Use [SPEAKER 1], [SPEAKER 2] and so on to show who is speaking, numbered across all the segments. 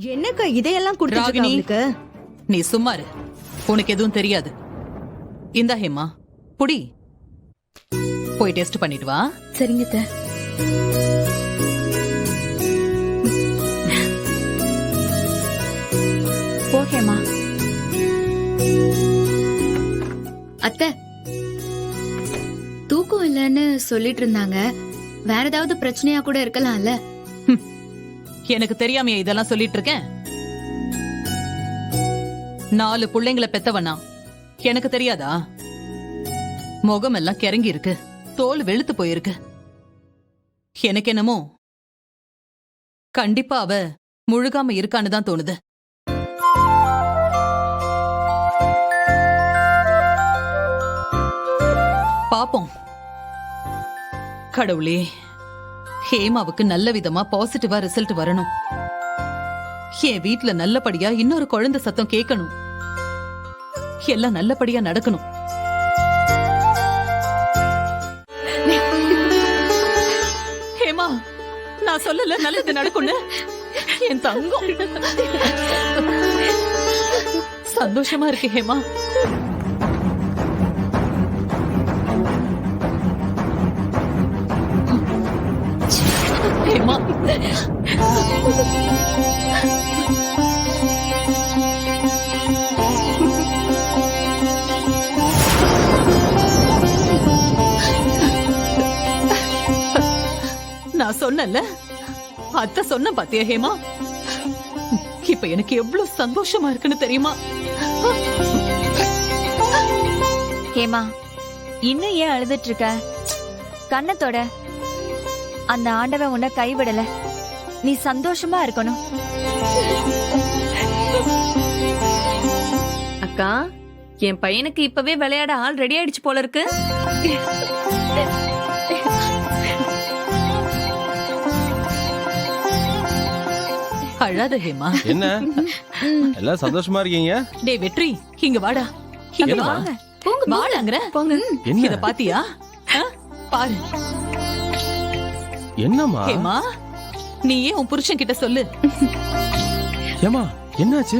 [SPEAKER 1] என்னக்கா இதையெல்லாம் கொடுத்துட்டு
[SPEAKER 2] ராகினி,
[SPEAKER 1] அவளுக்கு?
[SPEAKER 2] நீ சும்மா இரு. உனக்கு எதுவும் தெரியாது. இந்தா ஹேமா, புடி. போய் டெஸ்ட் பண்ணிட்டு வா.
[SPEAKER 1] சரிங்க அத்தை.
[SPEAKER 3] போகேமா
[SPEAKER 4] அத்தை, தூக்கம் இல்லைன்னு சொல்லிட்டு இருந்தாங்க. வேற ஏதாவது பிரச்சனையா கூட இருக்கலாம்ல.
[SPEAKER 2] எனக்கு தெரியாமையா இதெல்லாம் சொல்லிட்டு இருக்கேன்? 4 பிள்ளைங்களை பெத்தவனா எனக்கு தெரியாதா? முகம் எல்லாம் கிறங்கி இருக்கு, தோல் வெளுத்து போயிருக்கு. எனக்கு என்னமோ கண்டிப்பா அவ முழுகாம இருக்கான்னு தான் தோணுது. பாப்போம். கடவுளே, ஹேமாவுக்கு நல்ல விதமா பாசிட்டிவா ரிசல்ட் வரணும். என் வீட்ல நல்லபடியா இன்னொரு குழந்தை சத்தம் கேட்கணும். எல்லாம் நல்லபடியா நடக்கணும். ஹேமா, நான் சொல்லல நல்லது நடக்கும்னு. என் தங்கம் சந்தோஷமா இருக்கு ஹேமா. ஹேமா, நான் சொன்னல, அத்தை சொன்ன பாத்தியா ஹேமா? இப்ப எனக்கு எவ்வளவு சந்தோஷமா இருக்குன்னு தெரியுமா?
[SPEAKER 3] ஹேமா, இன்னும் ஏன் அழுதுட்டு இருக்க? கண்ணத்தோட அந்த ஆண்டவன் உன்னை கைவிடல. நீ சந்தோஷமா இருக்கணும்.
[SPEAKER 5] அக்கா, என் பையனுக்கு இப்பவே விளையாட ஆள் ரெடி ஆயிடுச்சு போல இருக்கு.
[SPEAKER 2] அழாத ஹேமா.
[SPEAKER 6] என்ன எல்லாம் சந்தோஷமா இருக்கீங்க?
[SPEAKER 2] டேய் வெற்றி, இங்க வாடா. இங்க
[SPEAKER 6] என்னம்மா?
[SPEAKER 2] வாங்க. வாடாங்கற.
[SPEAKER 6] என்ன?
[SPEAKER 2] இத பாத்தியா? பாரு.
[SPEAKER 6] என்னம்மா?
[SPEAKER 2] ஹேமா, நீயே உன் புருஷன் கிட்ட சொல்லு.
[SPEAKER 6] ஏமா என்னாச்சு?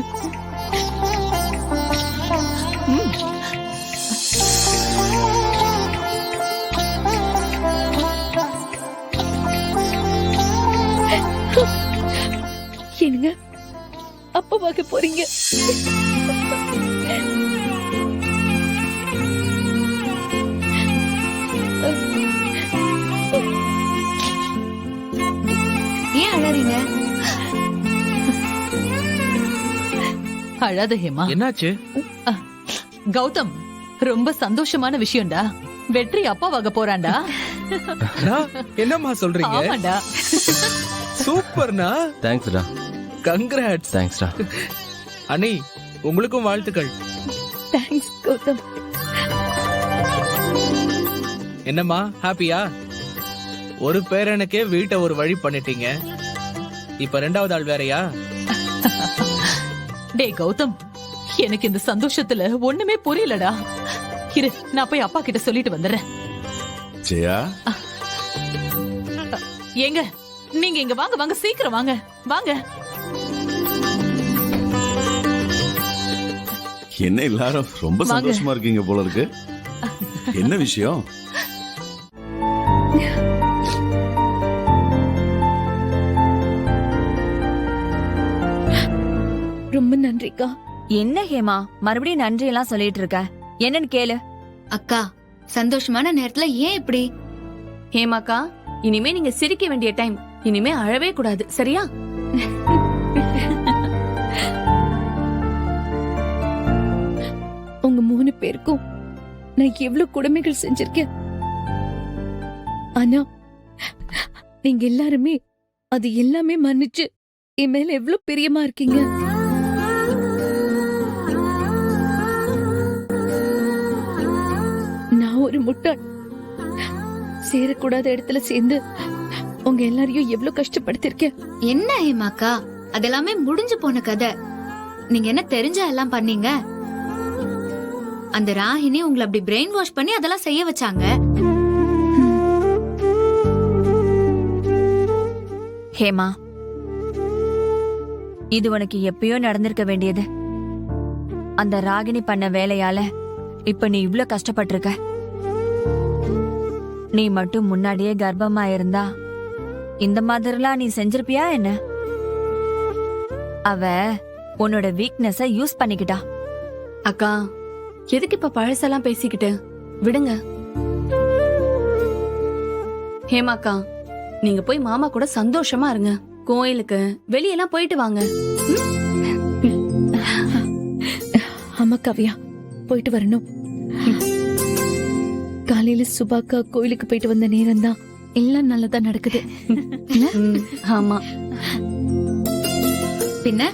[SPEAKER 1] என்னங்க அப்ப பார்க்க போறீங்க?
[SPEAKER 4] ஏன் அழறீங்க?
[SPEAKER 2] அழாத ஹேமா.
[SPEAKER 7] என்னாச்சு?
[SPEAKER 2] கௌதம், ரொம்ப சந்தோஷமான விஷயம்டா. வெற்றி அப்பாவாக போறான்டா.
[SPEAKER 7] என்னம்மா சொல்றீங்க?
[SPEAKER 2] ஆமாடா.
[SPEAKER 7] சூப்பர்னா.
[SPEAKER 6] தேங்க்ஸ்டா.
[SPEAKER 7] கங்க்ராட்ஸ்.
[SPEAKER 6] தேங்க்ஸ்டா.
[SPEAKER 7] அண்ணி, உங்களுக்கும் வாழ்த்துக்கள்.
[SPEAKER 1] தேங்க்ஸ் கௌதம்.
[SPEAKER 7] என்னம்மா ஹாப்பியா? ஒரு பேரனுக்கே வீட்டை ஒரு வழி பண்ணிட்டீங்க. இப்ப 2வது ஆள் வேறயா?
[SPEAKER 2] டேய் கௌதம், எனக்கு இந்த சந்தோஷத்துல ஒண்ணுமே புரியலடா. இரு, நான் போய் அப்பா கிட்ட சொல்லிட்டு வந்துடுறேன்.
[SPEAKER 8] ஜெயா,
[SPEAKER 2] ஏங்க, நீங்க இங்க வாங்க. வாங்க, சீக்கிரம் வாங்க. வாங்க.
[SPEAKER 8] என்ன எல்லாரும் ரொம்ப
[SPEAKER 2] வாங்க.
[SPEAKER 8] சந்தோஷமா இருக்கீங்க போல இருக்கு. என்ன விஷயம்?
[SPEAKER 1] ரொம்ப நன்றிக்கா.
[SPEAKER 3] என்ன ஹேமா, மறுபடியும் நன்றி எல்லாம் சொல்லிட்டு இருக்க? என்னன்னு கேளு.
[SPEAKER 4] அக்கா, சந்தோஷமான நேரத்துல ஏன் இப்படி?
[SPEAKER 5] ஹேமாக்கா, இனிமே நீங்க சிரிக்க வேண்டிய டைம். இனிமே அழவே கூடாது, சரியா?
[SPEAKER 1] உங்க 3 பேருக்கும் நான் எவ்வளவு கொடுமைகள் செஞ்சிருக்கேன். ஆனா நீங்க எல்லாருமே அது எல்லாமே மன்னிச்சு என் மேல எவ்வளவு பிரியமா இருக்கீங்க. நான் ஒரு முட்டாள். சேரக்கூடாத இடத்துல சேர்ந்து உங்க எல்லாரையும் எவ்வளவு கஷ்டப்படுத்திருக்கேன்.
[SPEAKER 4] என்ன ஹேமாக்கா, அதெல்லாமே முடிஞ்சு போன கதை. நீங்க என்ன தெரிஞ்சா எல்லாம் பண்ணீங்க? அந்த ராகினி உங்களை அப்படி பிரெயின் வாஷ் பண்ணி அதெல்லாம் செய்ய வச்சாங்க.
[SPEAKER 3] ஹேமா, இது உனக்கு எப்பயோ நடந்திருக்க வேண்டியது. அந்த ராகினி பண்ண வேலையால இப்ப நீ இவ்ளோ கஷ்டப்பட்டிருக்க. நீ மட்டும் முன்னாடியே கர்ப்பமா இருந்தா இந்த மாதிரிலாம் நீ செஞ்சிருப்பியா என்ன? அவ உன்னோட வீக்னஸ யூஸ் பண்ணிக்கிட்டா.
[SPEAKER 5] அக்கா எதுக்கு இப்ப பழசெல்லாம் பேசிக்கிட்டு விடுங்க. ஹேமாக்கா, நீங்க போய் மாமா கூட சந்தோஷமா இருங்க. கோயிலுக்கு வெளியெல்லாம் போயிட்டு வாங்க.
[SPEAKER 1] ஆமா காவியா, போயிட்டு வரணும். காலையில சுபாக்கா கோயிலுக்கு போயிட்டு வந்த நேரம் தான் எல்லாம் நல்லதா நடக்குது.
[SPEAKER 5] ஆமா.
[SPEAKER 4] பின்ன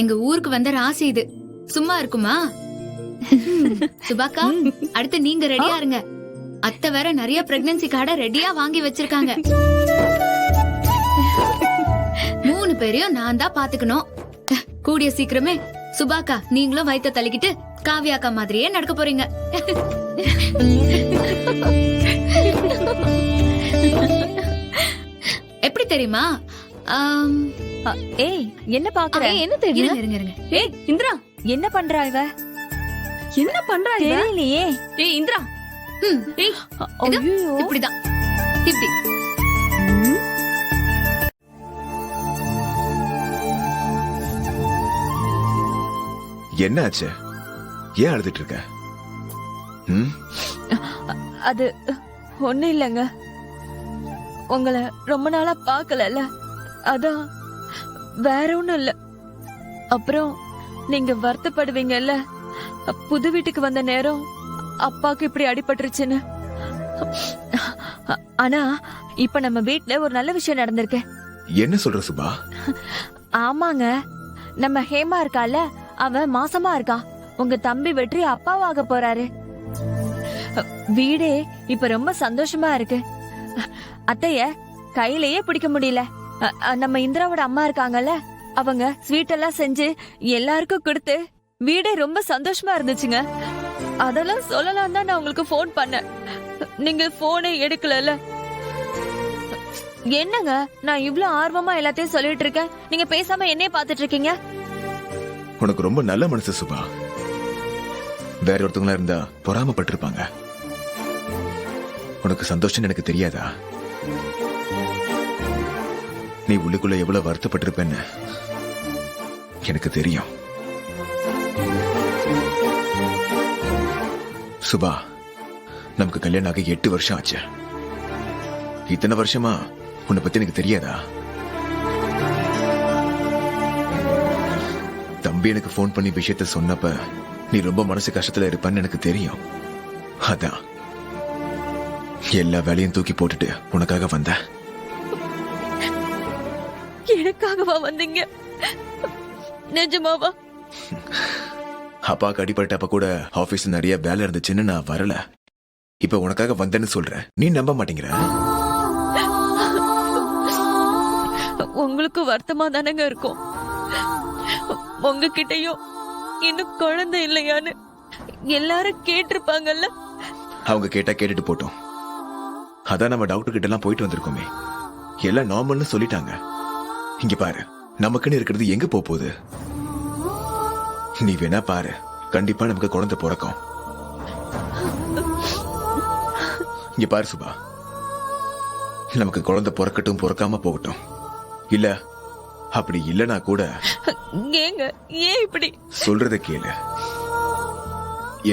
[SPEAKER 4] எங்க ஊருக்கு வந்த ராசி இது சும்மா இருக்குமா? சுபாக்கா, அடுத்து நீங்க ரெடியா இருங்க. அத்தை வேற நிறைய பிரெக்னன்சி கார்டை ரெடியா வாங்கி வச்சிருக்காங்க. 3 பேரையும் நான் தான் பாத்துக்கணும். கூடிய சீக்கிரமே சுபாக்கா நீங்களும் வயித்த தள்ளிக்கிட்டு காவியாக்கா மாதிரியே நடக்க போறீங்க. எப்படி தெரியுமா?
[SPEAKER 3] ஏய், என்ன பாக்குற?
[SPEAKER 1] என்ன தெரியும்?
[SPEAKER 4] இருங்க இருங்க இருங்க.
[SPEAKER 5] ஏய் இந்திரா,
[SPEAKER 3] என்ன பண்றா இவ?
[SPEAKER 5] என்ன பண்றா இவ?
[SPEAKER 3] தெரியலையே.
[SPEAKER 5] ஏய் இந்திரா,
[SPEAKER 4] ம்,
[SPEAKER 5] ஏய்
[SPEAKER 4] இது
[SPEAKER 3] ஐயோ.
[SPEAKER 4] இப்படிதான் இப்படி.
[SPEAKER 9] என்ன ஆச்சு? ஏன் அழுதுட்டு இருக்க? ம்?
[SPEAKER 3] அது ஒண்ணு இல்லைங்க. உங்களை ரொம்ப நாளா பாக்கலல்ல, அதான். வேற ஒண்ணும் இல்ல. அப்புறம் நீங்க வருத்தப்படுவீங்கல்ல, புது வீட்டுக்கு வந்த நேரம் அப்பாக்கு இப்படி அடிபட்டுருச்சுன்னு. ஆனா இப்ப நம்ம வீட்ல ஒரு நல்ல விஷயம் நடந்திருக்கு.
[SPEAKER 9] என்ன சொல்ற சுபா?
[SPEAKER 3] ஆமாங்க, நம்ம ஹேமா இருக்கால, அவ மாசமா இருக்கா. உங்க தம்பி வெற்றி அப்பாவாக போறாரு. வீடே இப்ப ரொம்ப சந்தோஷமா இருக்கு. அத்தைய கையிலேயே பிடிக்க முடியல. நம்ம இந்திராவோட அம்மா இருக்காங்கல்ல, அவங்க ஸ்வீட் எல்லாம் செஞ்சு எல்லாருக்கும் கொடுத்து வீடே ரொம்ப சந்தோஷமா இருந்துச்சுங்க. அதெல்லாம் சொல்லலாம் தான் நான் உங்களுக்கு போன் பண்ணேன். நீங்க போனே எடுக்கலல்ல. என்னங்க, நான் இவ்ளோ ஆர்வமா எல்லாத்தையும் சொல்லிட்டு இருக்கேன், நீங்க பேசாம என்னைய பாத்துட்டு இருக்கீங்க.
[SPEAKER 9] உனக்கு ரொம்ப நல்ல மனசு சுபா. வேற ஒருத்தவங்களா இருந்தா பொறாமப்பட்டிருப்பாங்க. உனக்கு சந்தோஷம் எனக்கு தெரியாதா? நீ உள்ளுக்குள்ள எவ்வளவு வருத்தப்பட்டிருப்பேன்னு எனக்கு தெரியும். சுபா, நமக்கு கல்யாணம் ஆகி 8 வருஷம் ஆச்சு. இத்தனை வருஷமா உன்னை பத்தி எனக்கு தெரியாதா? தம்பி எனக்கு போன் பண்ணி விஷயத்த சொன்னப்ப நீ ரொம்ப மனசு கஷ்டத்துல இருப்பன்னு எனக்கு தெரியும். அதான் எல்லா வேலையும் தூக்கி போட்டுட்டு உனக்காக வந்த.
[SPEAKER 3] எனக்காகவா வந்தீங்க? நிஜமாவா?
[SPEAKER 9] அப்பாக்கு அடிபட்டப்ப கூட ஆபீஸ் நிறைய வேலை இருந்துச்சுன்னு நான் வரல. இப்ப உனக்காக வந்தேன்னு சொல்றேன், நீ நம்ப மாட்டேங்கிற.
[SPEAKER 3] உங்களுக்கு வருத்தமா தானங்க இருக்கும். உங்ககிட்டயும் இன்னும் குழந்தை இல்லையான்னு எல்லாரும் கேட்டிருப்பாங்கல்ல.
[SPEAKER 9] அவங்க கேட்டா கேட்டுட்டு போட்டோம். அதான் நம்ம டாக்டர் கிட்ட எல்லாம் போயிட்டு வந்திருக்கோமே, எல்லாம் நார்மல்னு சொல்லிட்டாங்க. இங்க பாரு, நமக்குன்னு இருக்கிறது எங்க போகுது? நீ வேணா பாரு, கண்டிப்பா நமக்கு குழந்தை பிறக்கும். இங்க பாரு சுபா, நமக்கு குழந்தை பிறக்கட்டும் பிறக்காம போகட்டும். இல்ல அப்படி இல்லனா கூட
[SPEAKER 3] ஏங்க ஏன் இப்படி
[SPEAKER 9] சொல்றத கேளு.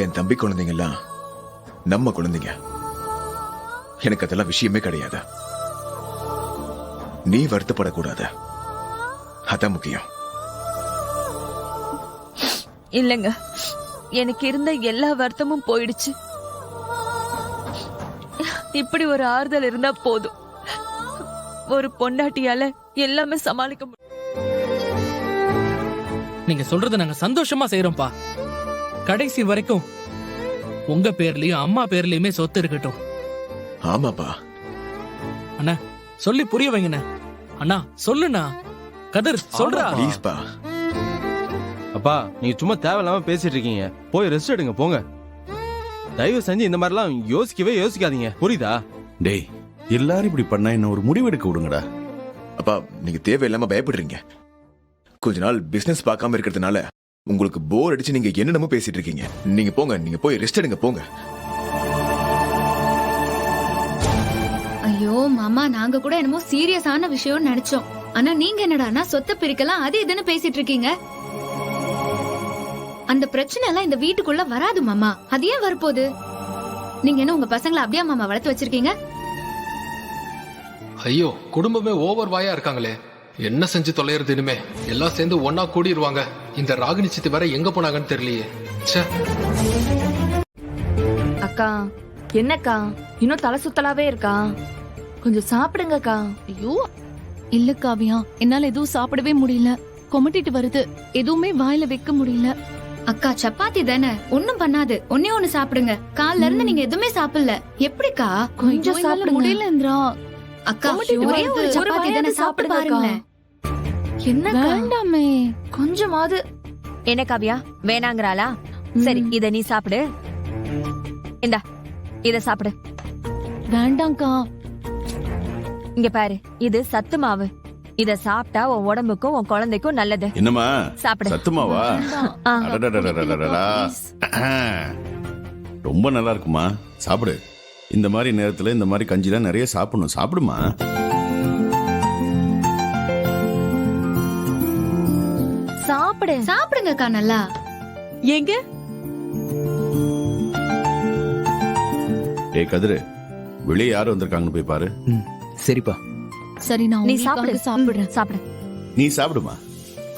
[SPEAKER 9] என் தம்பி குழந்தைங்க எல்லாம் நம்ம குழந்தைங்க. எனக்கு அதெல்லாம் விஷயமே கிடையாது. நீ வருத்தப்படக்கூடாது, அதான் முக்கியம்.
[SPEAKER 3] இல்லங்க, எனக்கு இருந்த எல்லா வருத்தமும் போயிடுச்சு. இப்படி ஒரு ஆறுதல் இருந்தா போதும். ஒரு பொண்டாட்டியால எல்லாமே சமாளிக்க முடியும்.
[SPEAKER 7] நீங்க சொல்றத நாங்க சந்தோஷமா செய்யறோம்ப்பா. கடைசி வரைக்கும் உங்க பேர்லயும் அம்மா பேர்லயுமே சொத்து இருக்கட்டும்.
[SPEAKER 9] ஆமாப்பா.
[SPEAKER 7] அண்ணா சொல்லி புரிய வைங்கண்ணா. அண்ணா சொல்லுண்ணா. கதிர் சொல்றா.
[SPEAKER 9] ப்ளீஸ்பா.
[SPEAKER 6] அப்பா, நீங்க சும்மா தேவையில்லாம பேசிட்டு இருக்கீங்க. போய் ரெஸ்ட் எடுங்க போங்க. தயவு செஞ்சு இந்த மாதிரிலாம் யோசிக்கவே யோசிக்காதீங்க, புரியுதா?
[SPEAKER 8] டேய், எல்லாரும் இப்படி பண்ணா என்ன ஒரு முடிவெடுக்க விடுங்கடா.
[SPEAKER 9] அப்பா, நீங்க தேவையில்லாம பயப்படுறீங்க. கொஞ்ச நாள் பிசினஸ் பார்க்காம இருக்கிறதுனால உங்களுக்கு போர் அடிச்சு நீங்க என்னென்னமோ பேசிட்டு இருக்கீங்க. நீங்க போங்க, நீங்க போய் ரெஸ்ட் எடுங்க, போங்க.
[SPEAKER 4] ஐயோ மாமா, நாங்க கூட என்னமோ சீரியஸான விஷயம் நினைச்சோம். ஆனா நீங்க என்னடானா சொத்தை பிரிக்கலாம் அது இதுன்னு பேசிட்டு இருக்கீங்க. அந்த பிரச்சனை எல்லாம் இந்த வீட்டுக்குள்ள வராது மாமா. அது ஏன் வரப்போகுது? நீங்க என்ன உங்க பசங்களை அப்படியே மாமா வளர்த்து வச்சிருக்கீங்க?
[SPEAKER 10] ஐயோ, குடும்பமே ஓவர் வாயா இருக்காங்களே, என்ன செஞ்சு தொலைறது? இனிமே எல்லாம் சேர்ந்து ஒன்னா கூடிடுவாங்க. இந்த ராகினி சித்தி வேற எங்க போனாங்கன்னு தெரியலையே. ச்சே.
[SPEAKER 3] அக்கா, என்னக்கா இன்னும் தலை சுத்தலாவே இருக்கா? கொஞ்சம் சாப்பிடுங்கக்கா.
[SPEAKER 1] ஐயோ இல்ல காவியா, என்னால எதுவும் சாப்பிடவே முடியல. கொமட்டிட்டு வருது, எதுவுமே வாயில வைக்க முடியல.
[SPEAKER 4] அக்கா சப்பாத்தி தானே, ஒண்ணும் பண்ணாது. ஒன்னே ஒண்ணு சாப்பிடுங்க. காலைல இருந்து நீங்க எதுவுமே சாப்பிடல. எப்படிக்கா?
[SPEAKER 1] கொஞ்சம் சாப்பிட முடியல இந்திரா.
[SPEAKER 4] அக்கா
[SPEAKER 1] கொமட்டிட்டு
[SPEAKER 4] ஒரே
[SPEAKER 1] வருது.
[SPEAKER 4] ஒரு சப்பாத்தி தானே, சாப்பிட்டு பாருங்க.
[SPEAKER 3] என்னக்கா
[SPEAKER 1] வேண்டாமே.
[SPEAKER 3] கொஞ்சமாவது. என்ன காவியா வேணாங்கறாளா? சரி, இத நீ சாப்பிடு. இந்தா, இத சாப்பிடு.
[SPEAKER 1] வேண்டாம்க்கா.
[SPEAKER 3] இங்க பாரு, இது சத்து மாவு. இத சாப்பிட்டா உன் உடம்புக்கும் உன் குழந்தைக்கும் நல்லது.
[SPEAKER 8] என்னம்மா
[SPEAKER 3] சாப்பிடு.
[SPEAKER 8] சத்துமாவா?
[SPEAKER 3] ஆ.
[SPEAKER 8] அடடடடடடடடா. ரொம்ப நல்லா இருக்குமா, சாப்பிடு. இந்த மாதிரி நேரத்துல இந்த மாதிரி கஞ்சிலாம் நிறைய சாப்பிடணும். சாப்பிடுமா.
[SPEAKER 3] சாப்பிடு.
[SPEAKER 4] சாப்பிடுங்கக்கா நல்லா.
[SPEAKER 5] எங்க
[SPEAKER 8] ஏய் கதிரு, வெளியே யார் வந்திருக்காங்கன்னு போய் பாரு.
[SPEAKER 7] சரிப்பா.
[SPEAKER 1] சரி, நான்
[SPEAKER 3] நீ
[SPEAKER 1] உங்களுக்காக
[SPEAKER 3] சாப்பிடு.
[SPEAKER 1] சாப்பிடுறேன்.
[SPEAKER 3] சாப்பிடு.
[SPEAKER 8] நீ சாப்பிடுமா.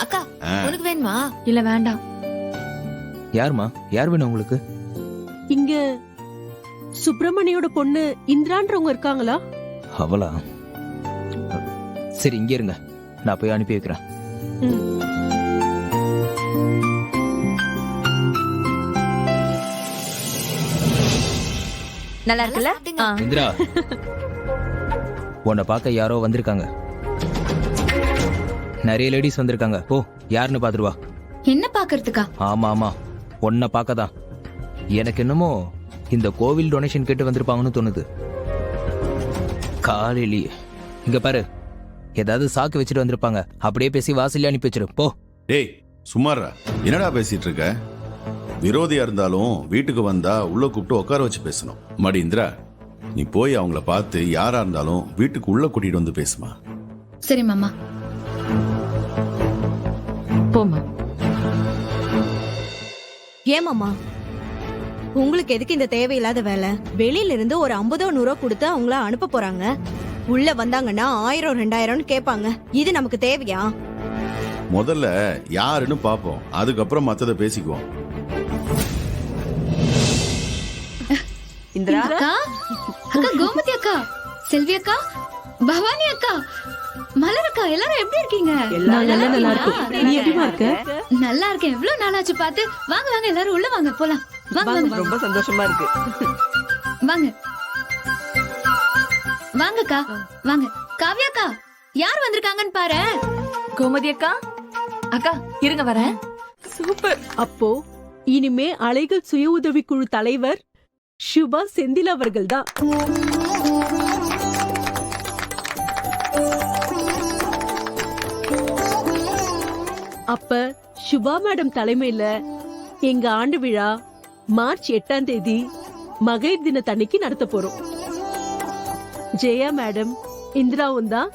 [SPEAKER 4] அக்கா
[SPEAKER 8] ஆ.
[SPEAKER 4] உனக்கு வேணுமா?
[SPEAKER 3] இல்ல வேண்டாம்.
[SPEAKER 7] யாருமா? யார் வேணும் உங்களுக்கு?
[SPEAKER 5] இங்க சுப்பிரமணியோட பொண்ணு இந்திரான்றவங்க இருக்காங்களா?
[SPEAKER 7] அவளா? சரி, இங்க இருங்க, நான் போய் அனுப்பி வைக்கிறேன்.
[SPEAKER 3] நல்லா இருக்குல்ல? ஆ.
[SPEAKER 7] இந்திரா, உன்னை பார்க்க யாரோ வந்திருக்காங்க. நிறைய லேடிஸ் வந்திருக்காங்க. போ, யாருன்னு பாத்துட்டு வா.
[SPEAKER 4] என்ன பாக்குறதுக்கா?
[SPEAKER 7] ஆமா ஆமா, உன்னை பார்க்கதான். எனக்கு என்னமோ இந்த கோவில் டொனேஷன் கேட்டு வந்திருப்பாங்கன்னு தோணுது. காலையிலேயே இங்க பாரு, ஏதாவது சாக்கு வச்சுட்டு வந்திருப்பாங்க. அப்படியே பேசி வாசல்ல அனுப்பி வச்சிரு. போ.
[SPEAKER 8] டேய் சுமாரா, என்னடா பேசிட்டு இருக்க? விரோதியா இருந்தாலும் வீட்டுக்கு வந்தா உள்ள கூப்பிட்டு உட்கார வச்சு பேசணும். மடி இந்திரா, நீ போய் அவங்கள பார்த்து யாரா இருந்தாலும் வீட்டுக்கு உள்ள கூட்டிட்டு வந்து பேசுமா.
[SPEAKER 4] சரி மாமா.
[SPEAKER 3] போமா.
[SPEAKER 11] ஏமாமா, உங்களுக்கு எதுக்கு இந்த தேவையில்லாத வேலை? வெளியில இருந்து ஒரு 50 100 கொடுத்து அவங்கள அனுப்ப போறாங்க. உள்ள வந்தாங்கன்னா 1000 2000 கேட்பாங்க. இது நமக்கு தேவையா?
[SPEAKER 8] முதல்ல யாருன்னு பாப்போம், அதுக்கப்புறம் மத்தத பேசிக்குவோம்.
[SPEAKER 3] இந்திரா,
[SPEAKER 4] அக்கா, அக்கா கோமதி அக்கா, செல்வி அக்கா, பவானி அக்கா, மலர் அக்கா, எல்லாரும் எப்படி இருக்கீங்க?
[SPEAKER 5] நல்லா இருக்கும். நீ எப்படிமா இருக்க?
[SPEAKER 4] நல்லா இருக்கேன். எவ்வளவு நாளாச்சு பார்த்து. வாங்க வாங்க, எல்லாரும் உள்ள வாங்க, போலாம். வாங்க வாங்க.
[SPEAKER 5] ரொம்ப சந்தோஷமா இருக்கு.
[SPEAKER 4] வாங்க வாங்கக்கா, வாங்க. காவ்யா அக்கா, யார் வந்திருக்காங்கன்னு பாரு.
[SPEAKER 3] கோமதி அக்கா. அக்கா இருங்க, வரேன்.
[SPEAKER 5] சூப்பர். அப்போ இனிமே அலைகள் சுய உதவிக்குழு தலைவர் சுபா செந்தில் அவர்கள் தான். அப்ப சுபா மேடம் தலைமையில எங்க ஆண்டு விழா மார்ச் 8ஆம் தேதி மகளிர் தினத்தன்னைக்கு நடத்த போறோம். ஜெயா மேடம், இந்திராவும் தான்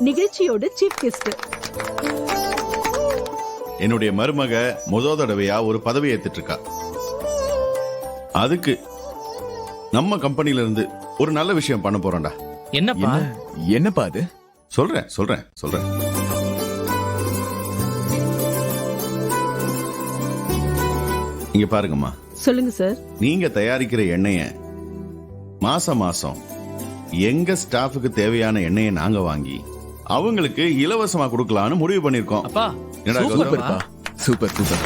[SPEAKER 5] நிகழ்ச்சியோட சீஃப் கெஸ்ட்.
[SPEAKER 8] என்னுடைய மருமக முதல் தடவையா ஒரு பதவி ஏத்துட்டு இருக்கா. அதுக்கு நம்ம கம்பெனில இருந்து ஒரு நல்ல விஷயம் பண்ண போறோம்டா.
[SPEAKER 7] என்னப்பா?
[SPEAKER 9] என்னப்பா அது?
[SPEAKER 8] சொல்றேன் சொல்றேன் சொல்றேன். இங்க பாருங்கம்மா,
[SPEAKER 5] சொல்லுங்க சார்.
[SPEAKER 8] நீங்க தயாரிக்கிற எண்ணெய மாசம் மாசம் எங்க ஸ்டாஃபுக்கு தேவையான எண்ணெயை நாங்க வாங்கி அவங்களுக்கு இலவசமா கொடுக்கலாம்னு முடிவு பண்ணிருக்கோம்.
[SPEAKER 7] அப்பா,
[SPEAKER 8] என்னடா
[SPEAKER 7] சூப்பர்ப்பா.
[SPEAKER 8] கௌதம்?
[SPEAKER 9] Super super.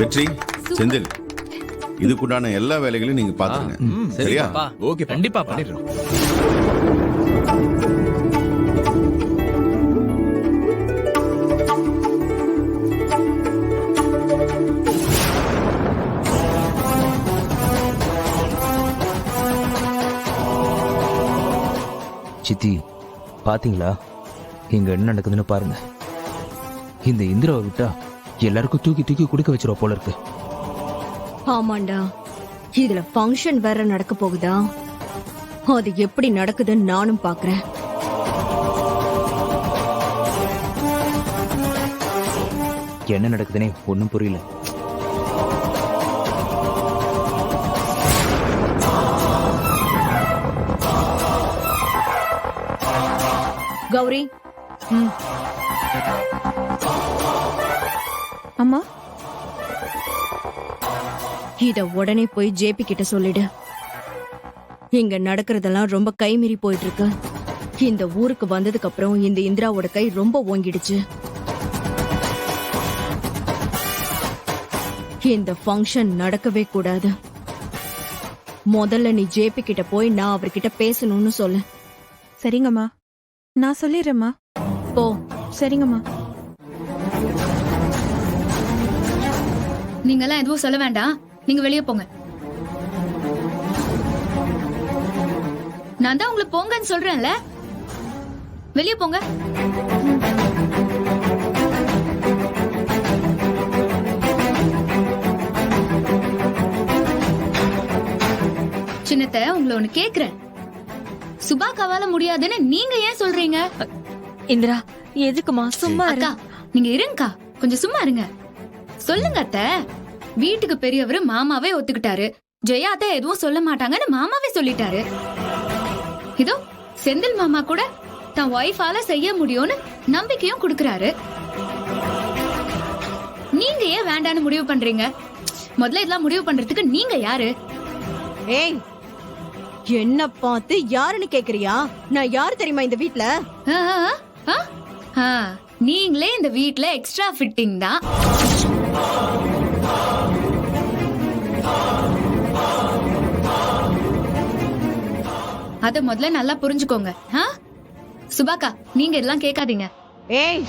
[SPEAKER 8] வெற்றி, செந்தில், இதுக்குண்டான எல்லா வேலைகளையும் நீங்க பாத்துருங்க. சரியா?
[SPEAKER 9] ஓகே,
[SPEAKER 7] கண்டிப்பா பண்ணிடுறோம். சித்தி, பாத்தீங்களா இங்க என்ன நடக்குதுன்னு பாருங்க. இந்த இந்திராவை விட்டா எல்லாருக்கும் தூக்கி தூக்கி குடிக்க வச்சிருவா போல இருக்கு.
[SPEAKER 11] ஆமாண்டா, இதுல ஃபங்க்ஷன் வேற நடக்க போகுதா? அது எப்படி நடக்குதுன்னு நானும் பாக்குறேன்.
[SPEAKER 7] என்ன நடக்குதுன்னே ஒன்னும் புரியல.
[SPEAKER 11] கௌரி,
[SPEAKER 1] அம்மா,
[SPEAKER 11] இத உடனே போய் ஜேபி கிட்ட சொல்லிடு. இங்க நடக்கிறதெல்லாம் ரொம்ப கைமீறி போயிட்டு இருக்கு. இந்த ஊருக்கு வந்ததுக்கு அப்புறம் இந்த இந்திராவோட கை ரொம்ப ஓங்கிடுச்சு. இந்த ஃபங்க்ஷன் நடக்கவே கூடாது. முதல்ல நீ ஜேபி கிட்ட போய் நான் அவர்கிட்ட பேசணும்னு சொல்லு.
[SPEAKER 1] சரிங்கம்மா, நான் சொல்லிடுறேம்மா.
[SPEAKER 11] போ.
[SPEAKER 1] சரிங்கம்மா.
[SPEAKER 4] நீங்கெல்லாம் எதுவும் சொல்ல வேண்டாம், நீங்க வெளியே போங்க. நான் தான் உங்களை போங்கன்னு சொல்றேன்ல, வெளியே போங்க. சின்னத்த, உங்களை ஒண்ணு கேக்குறேன். சுபாக்காவால முடியாதுன்னு நீங்க ஏன் சொல்றீங்க?
[SPEAKER 3] இந்திரா, எதுக்குமா? சும்மா இரு.
[SPEAKER 4] அக்கா, நீங்க இருங்கக்கா, கொஞ்சம் சும்மா இருங்க. சொல்லுங்க அத்தை. வீட்டுக்கு பெரியவர் மாமாவே ஒத்துக்கிட்டாரு. ஜெயா அத்தை எதுவும் சொல்ல மாட்டாங்கன்னு மாமாவே சொல்லிட்டாரு. இதோ செந்தில் மாமா கூட தன் ஒய்ஃபால செய்ய முடியும்னு நம்பிக்கையும் கொடுக்கறாரு. நீங்க ஏன் வேண்டான்னு முடிவு பண்றீங்க? முதல்ல இதெல்லாம் முடிவு பண்றதுக்கு நீங்க யாரு?
[SPEAKER 11] ஏய், என்ன பார்த்து யாருன்னு கேக்குறியா? நான் யாரு தெரியுமா இந்த வீட்ல?
[SPEAKER 4] ஆ, ஆ, ஆ, நீங்களே இந்த வீட்ல எக்ஸ்ட்ரா ஃபிட்டிங் தான். அத முதல்ல நல்லா புரிஞ்சுக்கோங்க. சுபாக்கா, நீங்க இதெல்லாம் கேட்காதீங்க.
[SPEAKER 11] ஏய்,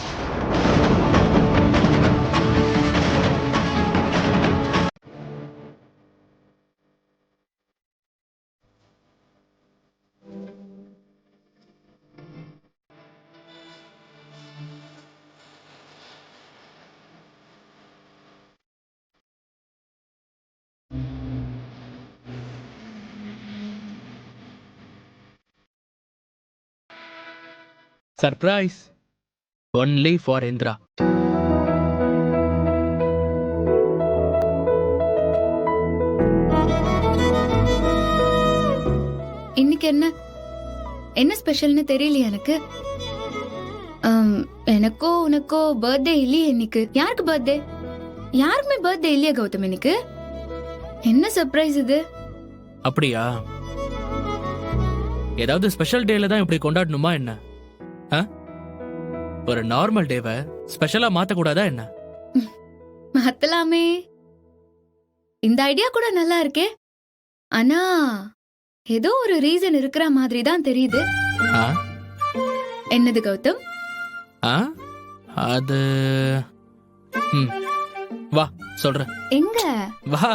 [SPEAKER 7] சர்ப்ரைஸ் ஒன்லி ஃபார் இந்திரா.
[SPEAKER 4] இன்னைக்கு என்ன ஸ்பெஷல்னு தெரியலையே எனக்கு. எனக்கோ உனக்கோ பர்த்டே இல்லையே இன்னைக்கு. யாருக்கு பர்த்டே? யாருக்குமே பர்த்டே இல்லையா கௌதம் இன்னைக்கு? என்ன சர்ப்ரைஸ் இது?
[SPEAKER 7] அப்படியா? ஏதாவது ஸ்பெஷல் டேல தான் இப்படி கொண்டாடணுமா என்ன? ஒரு நார்மல் டேவை ஸ்பெஷலா மாத்த கூடாதா என்ன?
[SPEAKER 4] மாத்தலாமே. இந்த ஐடியா கூட நல்லா இருக்கே. ஆனா ஏதோ ஒரு ரீசன் இருக்கிற மாதிரி தான் தெரியுது. என்னது கௌதம்?
[SPEAKER 7] அது வா சொல்றேன்.
[SPEAKER 4] எங்க?
[SPEAKER 7] வா.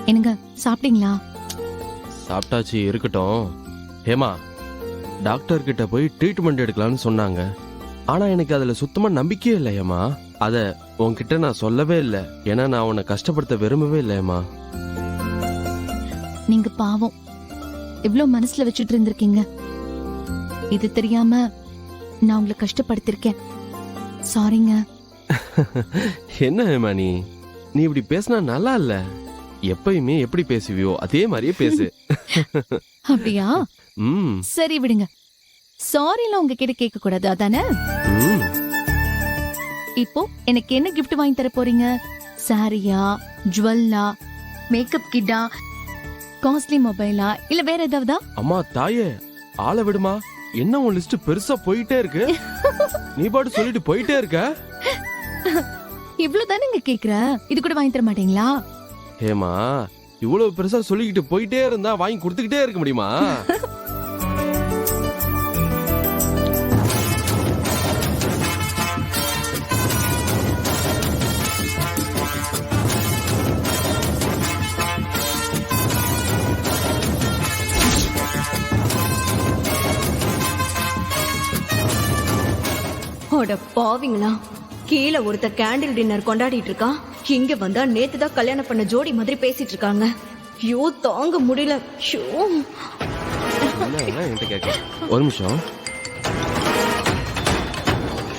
[SPEAKER 1] என்னங்க, சாப்பிட்டீங்களா?
[SPEAKER 6] சாப்பிட்டாச்சு, இருக்கட்டும். ஹேமா, டாக்டர் கிட்ட போய் ட்ரீட்மெண்ட் எடுக்கலாம்னு சொன்னாங்க. ஆனா எனக்கு அதுல சுத்தமா நம்பிக்கையே இல்லை ஹேமா. அத உன்கிட்ட நான் சொல்லவே இல்லை. ஏன்னா நான் உன்னை கஷ்டப்படுத்த விரும்பவே இல்லை ஹேமா.
[SPEAKER 1] நீங்க பாவம், இவ்ளோ மனசுல வச்சுட்டு இருந்திருக்கீங்க. இது தெரியாம நான் உங்களை கஷ்டப்படுத்திருக்கேன். சாரிங்க.
[SPEAKER 6] என்ன ஹேமா, நீ இப்படி பேசினா நல்லா இல்ல. எப்பயுமே எப்படி பேசுவியோ அதே மாதிரியே பேசு.
[SPEAKER 1] அப்படியா? சரி விடுங்க. சாரில உங்ககிட்ட கேட்க கூடாது அதானே? இப்போ எனக்கு என்ன கிஃப்ட் வாங்கி தர போறீங்க? சாரியா, ஜுவல்லா, மேக்கப் கிட்டா, காஸ்ட்லி மொபைலா, இல்ல வேற ஏதாவதா?
[SPEAKER 6] அம்மா தாயே, ஆளை விடுமா. என்ன உன் லிஸ்ட் பெருசா போயிட்டே இருக்கு. நீ பாட்டு சொல்லிட்டு போயிட்டே இருக்க.
[SPEAKER 1] இவ்ளோ தானே கேக்குற, இது கூட வாங்கி தர மாட்டீங்களா?
[SPEAKER 6] ஹேமா, இவ்வளவு பெருசா சொல்லிக்கிட்டு போயிட்டே இருந்தா வாங்கி கொடுத்துக்கிட்டே இருக்க முடியுமா?
[SPEAKER 11] அட பாவிங்களா, கீழே ஒருத்த கேண்டில் டின்னர் கொண்டாடிட்டு இருக்கான், இங்க வந்தா நேத்துதான் கல்யாணம் பண்ண ஜோடி மாதிரி பேசிட்டு இருக்காங்க. ஐயோ தாங்க முடியல. ஐயோ.
[SPEAKER 6] என்ன என்கிட்ட கேட்க ஒரு நிமிஷம்.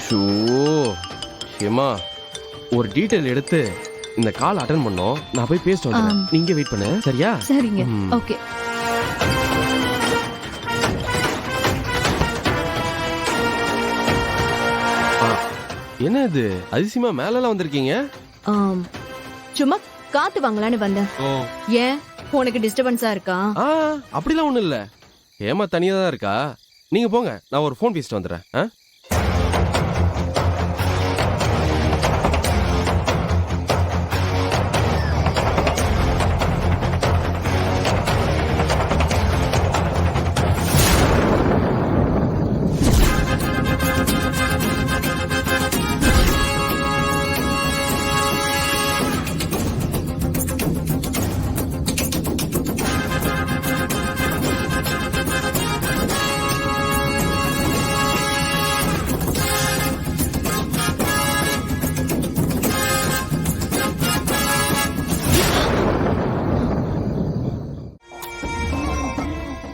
[SPEAKER 6] ஷோ ஹேமா, ஒரு டீட்டெயில் எடுத்து இந்த கால் அட்டன் பண்ணோம். நான் போய் பேசிட்டு வந்தேன். நீங்க வெயிட் பண்ணு, சரியா?
[SPEAKER 1] சரிங்க.
[SPEAKER 6] ம்.
[SPEAKER 1] ஓகே.
[SPEAKER 6] என்ன இது அதிசயமா மேலலாம் வந்திருக்கீங்க?
[SPEAKER 11] சும்மா காத்து வாங்கலான்னு வந்தேன். ஏன் உனக்கு டிஸ்டர்பன்ஸா இருக்கா?
[SPEAKER 6] அப்படிலாம் ஒண்ணும் இல்ல. ஹேமா தனியா தான் இருக்கா. நீங்க போங்க, நான் ஒரு ஃபோன் பேசிட்டு வந்துடுறேன்.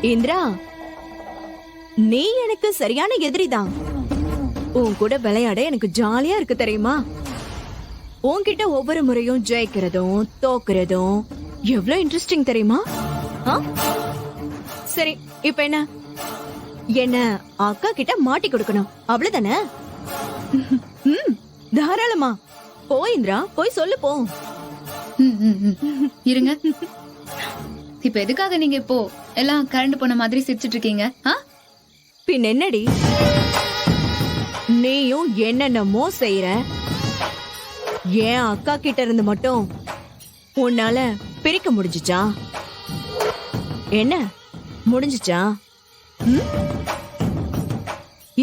[SPEAKER 11] இந்திரா, நீ எனக்கு சரியான எதிரிதான். உன் கூட விளையாட எனக்கு ஜாலியா இருக்கு தெரியுமா? உன்கிட்ட ஒவ்வொரு முறையும் ஜெயிக்கிறதும் தோக்குறதும் எவ்வளவு இன்ட்ரெஸ்டிங் தெரியுமா? சரி, இப்ப என்ன? என்ன அக்கா கிட்ட மாட்டி கொடுக்கணும், அவ்வளவுதானே? தாராளமா போ இந்திரா, போய் சொல்லு போ.
[SPEAKER 4] இருங்க. இப்ப எதுக்காக நீங்க இப்போ எல்லாம் கரண்ட் போன மாதிரி சிரிச்சிட்டு இருக்கீங்க?
[SPEAKER 11] பின் என்னடி, நீயும் என்னென்னமோ செய்யற. ஏன் அக்கா கிட்ட இருந்து மட்டும் உன்னால பிரிக்க முடிஞ்சுச்சா? என்ன முடிஞ்சுச்சா?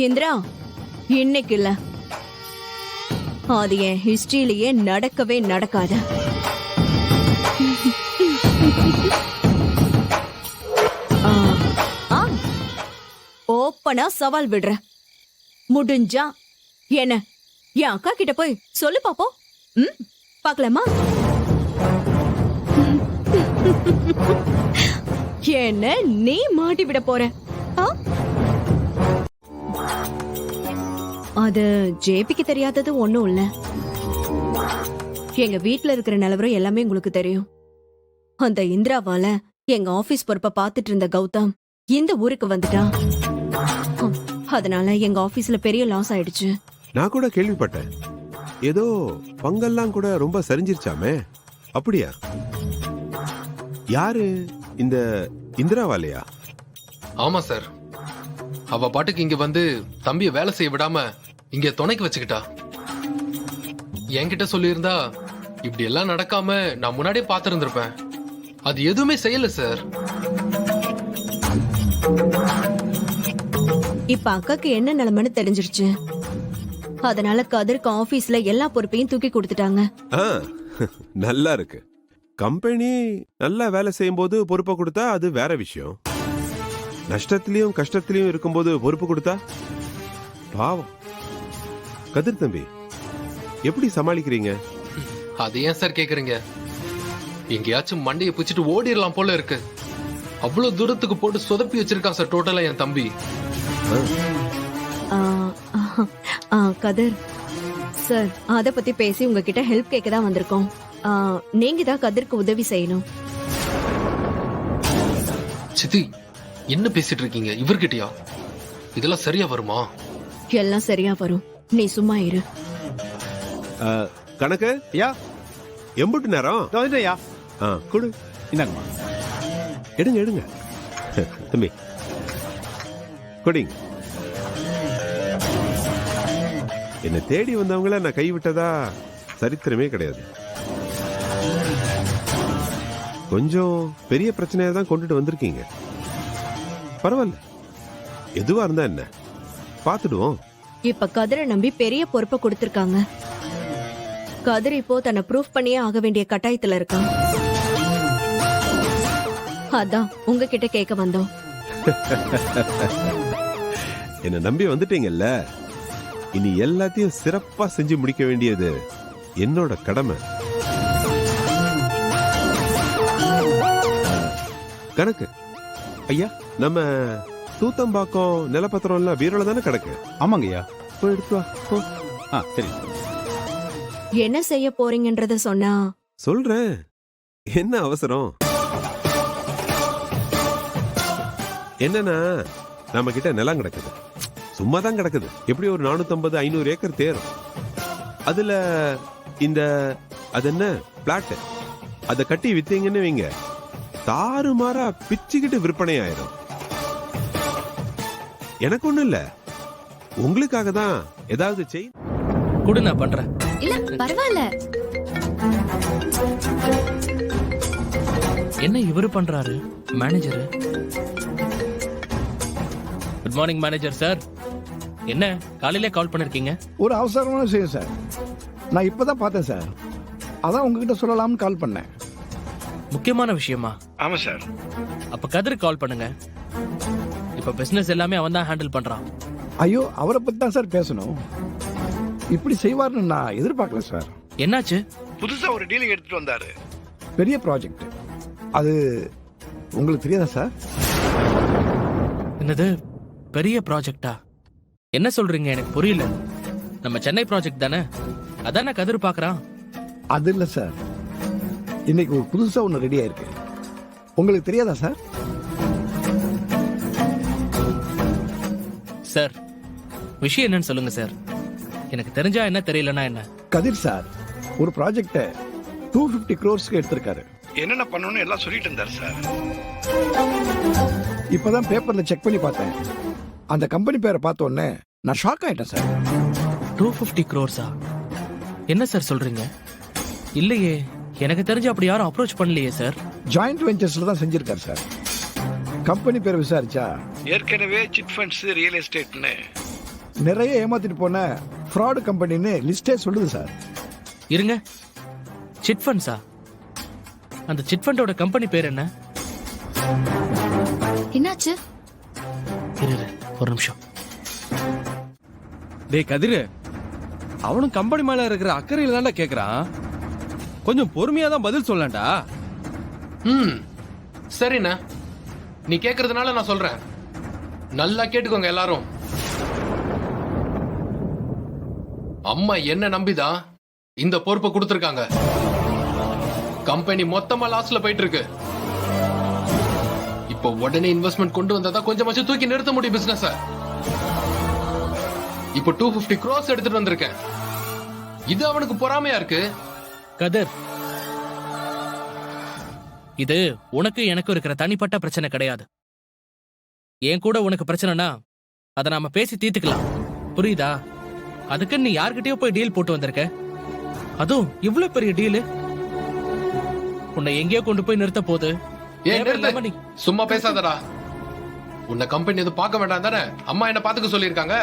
[SPEAKER 11] இந்திரா, இன்னைக்கு இல்ல, அது என் ஹிஸ்டரியிலேயே நடக்கவே நடக்காது. ஓப்பனா சவால் விடுற. முடிஞ்சா என்ன என் அக்கா கிட்ட போய் சொல்லு பாப்போம். பாக்கலாமா? என்ன நீ மாட்டி விட போற? அது ஜேபிக்கு தெரியாதது ஒண்ணும் இல்ல. எங்க வீட்ல இருக்கிற நிலவரம் எல்லாமே உங்களுக்கு தெரியும். அந்த இந்திராவால எங்க ஆபீஸ் பொறுப்பை பாத்துட்டு இருந்த கௌதம் இந்த ஊருக்கு வந்துட்டான். அதனால எங்க ஆபீஸ்ல பெரிய லாஸ் ஆயிடுச்சு.
[SPEAKER 12] நான் கூட கேள்விப்பட்டேன். ஏதோ பங்கெல்லாம் கூட ரொம்ப சரிஞ்சிருச்சாமே, அப்படியா? யாரு இந்த இந்திராவாலையா?
[SPEAKER 10] ஆமா சார். அவ பாட்டுக்கு இங்க வந்து தம்பிய வேலை செய்ய விடாம இங்க துணைக்கு வச்சுக்கிட்டா. என்கிட்ட சொல்லியிருந்தா இப்படி எல்லாம் நடக்காம நான் முன்னாடியே பாத்துருந்திருப்பேன். அது எதுவுமே செய்யல சார்.
[SPEAKER 11] இப்ப அக்காக்கு என்ன நிலைமைன்னு தெரிஞ்சிருச்சு. அதனால கதிர்க்கு ஆபீஸ்ல எல்லா பொறுப்பையும் தூக்கி கொடுத்துட்டாங்க.
[SPEAKER 12] நல்லா இருக்கு. கம்பெனி நல்லா வேலை செய்யும் போது பொறுப்பை கொடுத்தா அது வேற விஷயம். நஷ்டத்திலயும் கஷ்டத்திலயும் இருக்கும்போது பொறுப்பு கொடுத்தா பாவம். கதிர் தம்பி, எப்படி சமாளிக்கிறீங்க?
[SPEAKER 10] அது ஏன் சார் கேக்குறீங்க? எங்கேயாச்சும் மண்டையை பிடிச்சிட்டு ஓடிடலாம் போல இருக்கு. அவ்வளவு தூரத்துக்கு போட்டு சொதப்பி வச்சிருக்கான் சார் டோட்டலா என் தம்பி.
[SPEAKER 11] கதிர் சார், அத பத்தி பேசி உங்ககிட்ட ஹெல்ப் கேட்க தான் வந்திருக்கோம். நீங்க தான் கதிர்க்கு உதவி செய்யணும்.
[SPEAKER 10] சித்தி, என்ன பேசிட்டு இருக்கீங்க இவர்கிட்டயா? இதெல்லாம் சரியா வருமா?
[SPEAKER 11] எல்லாம் சரியா வரும், நீ சும்மா இரு.
[SPEAKER 12] கணக்கு யா எம்புட்டு நேரம் கொடு.
[SPEAKER 13] இந்தாங்கம்மா.
[SPEAKER 12] எடுங்க எடுங்க தம்பி, கொடிங்க. என்ன தேடி வந்தவங்கள நான் கைவிட்டதா சரித்திரமே கிடையாது. கொஞ்சம் பெரிய பிரச்சனையா தான் கொண்டுட்டு வந்திருக்கீங்க. பரவாயில்ல, எதுவா இருந்தா என்ன, பாத்துடுவோம்.
[SPEAKER 11] இப்ப கதிரை நம்பி பெரிய பொறுப்பை கொடுத்திருக்காங்க. கதிர் இப்போ தன்னை ப்ரூஃப் பண்ணியே ஆக வேண்டிய கட்டாயத்துல இருக்கான். அதான் உங்ககிட்ட கேட்க வந்தோம்.
[SPEAKER 12] என்ன நம்பி வந்துட்டீங்கல்ல, இனி எல்லாத்தையும் சிறப்பா செஞ்சு முடிக்க வேண்டியது என்னோட கடமை. கணக்கு ஐயா, நம்ம தூத்தம்பாக்கம் நிலப்பத்திரம் எல்லாம் வீரோல தானே கிடக்கு?
[SPEAKER 13] ஆமாங்க ஐயா.
[SPEAKER 12] போய் எடுத்து வா போ.
[SPEAKER 13] சரி.
[SPEAKER 11] என்ன செய்ய போறீங்கன்றத சொன்னா
[SPEAKER 12] சொல்றேன், என்ன அவசரம்? என்னன்னா நம்ம கிட்ட நிலம் கிடக்குது, சும்மா தான் கிடக்குது. எப்படி ஒரு 450-500 ஏக்கர் தேரும். அதுல இந்த அது என்ன பிளாட், அத கட்டி வித்தீங்கன்னு வைங்க, தாறுமாறா பிச்சுக்கிட்டு விற்பனை ஆயிரும். எனக்கு ஒண்ணும் இல்ல, உங்களுக்காக தான் ஏதாவது செய்.
[SPEAKER 7] கூட நான் பண்றேன்.
[SPEAKER 4] இல்ல பரவாயில்ல.
[SPEAKER 7] என்ன இவரு பண்றாரு manager? Good morning manager sir. என்ன காலையிலே கால் பண்ணிருக்கீங்க?
[SPEAKER 13] ஒரு அவசரமான விஷயம் சார், நான் இப்பதான் பார்த்தேன் சார், அதான் உங்ககிட்ட சொல்லலாம்னு கால் பண்ணேன்.
[SPEAKER 7] முக்கியமான விஷயமா?
[SPEAKER 13] ஆமா சார்.
[SPEAKER 7] அப்ப கதிர் கால் பண்ணுங்க. இப்ப பிசினஸ் எல்லாமே அவன் தான் ஹேண்டில் பண்றான்.
[SPEAKER 13] ஐயோ, அவரை பத்தி தான் சார் பேசணும். இப்படி செய்வார்னு நான் எதிர்பார்க்கல சார்.
[SPEAKER 7] என்னாச்சு?
[SPEAKER 13] புதுசா ஒரு டீலிங் எடுத்துட்டு வந்தாரு, பெரிய ப்ராஜெக்ட். அது உங்களுக்கு தெரியாதா சார்?
[SPEAKER 7] என்னது பெரிய ப்ராஜெக்டா? என்ன சொல்றீங்க? எனக்கு புரியல. நம்ம சென்னை ப்ராஜெக்ட் தானே, அதானே கதிர் பாக்குறான்.
[SPEAKER 13] அது இல்ல சார், இன்னைக்கு ஒரு புதுசா ஒண்ணு ரெடி ஆயிருக்கு. உங்களுக்கு தெரியாதா சார்?
[SPEAKER 7] சார் விஷயம் என்னன்னு சொல்லுங்க சார். எனக்கு தெரிஞ்சா என்ன, தெரியலனா என்ன?
[SPEAKER 13] கதிர் சார் ஒரு ப்ராஜெக்ட 250 crores எடுத்திருக்காரு. என்னென்ன பண்ணணும்னு எல்லாம் சொல்லிட்டு இருந்தார் சார். இப்பதான் பேப்பர்ல செக் பண்ணி பார்த்தேன். அந்த கம்பெனி பேரை பார்த்த உடனே நான் ஷாக் ஆயிட்டேன் சார்.
[SPEAKER 7] 250 crores-ஆ? என்ன சார் சொல்றீங்க? இல்லையே, எனக்கு தெரிஞ்சு அப்படி யாரும் அப்ரோச் பண்ணலையே சார்.
[SPEAKER 13] ஜாயிண்ட் வெஞ்சர்ஸ்ல தான் செஞ்சிருக்காரு சார். கம்பெனி பேரை விசாரிச்சா ஏற்கனவே சிட் ஃபண்ட்ஸ், ரியல் எஸ்டேட்னு நிறைய ஏமாத்திட்டு போன ஃப்ராட் கம்பெனின்னு லிஸ்டே சொல்லுது சார்.
[SPEAKER 7] இருங்க, சிட் ஃபண்ட்ஸா? அந்த சிட் ஃபண்டோட கம்பெனி பேர் என்ன?
[SPEAKER 4] என்னாச்சு?
[SPEAKER 7] இரு ஒரு நிமிஷம்.
[SPEAKER 6] டேய் கதிரு, அவனும் கம்பெனி மேல இருக்கிற அக்கறையில தான்டா கேக்குறான். கொஞ்சம் பொறுமையா தான் பதில் சொல்லலாம்டா.
[SPEAKER 10] சரிண்ணா, நீ கேக்குறதுனால நான் சொல்றேன், நல்லா கேட்டுக்கோங்க எல்லாரும். அம்மா என்ன நம்பிதான் இந்த பொறுப்பை கொடுத்திருக்காங்க. கம்பெனி மொத்தமா லாஸ்ல போயிட்டு இருக்கு. இப்போ உடனே இன்வெஸ்ட்மெண்ட் கொண்டு வந்தா கொஞ்சமாச்சும் தூக்கி நிறுத்த முடியும் பிசினஸ். இப்போ 250 crores எடுத்துட்டு வந்திருக்கேன். இது அவனுக்கு பொறாமையா இருக்கு.
[SPEAKER 7] கதிர், இது உனக்கு எனக்கு இருக்கிற தனிப்பட்ட பிரச்சனை கிடையாது. என் கூட உனக்கு பிரச்சனைனா அதை நாம பேசி தீர்த்துக்கலாம், புரியுதா? அதுக்கு நீ யார்கிட்டயோ போய் டீல் போட்டு வந்திருக்க, அதுவும் இவ்வளவு பெரிய டீலு. உன்னை எங்கேயோ கொண்டு போய் நிறுத்த போது.
[SPEAKER 10] சும்மா பேசாதடா. உன்னை கம்பெனி எதுவும் பார்க்க வேண்டாம் தானே அம்மா என்ன பாத்துக்க சொல்லியிருக்காங்க.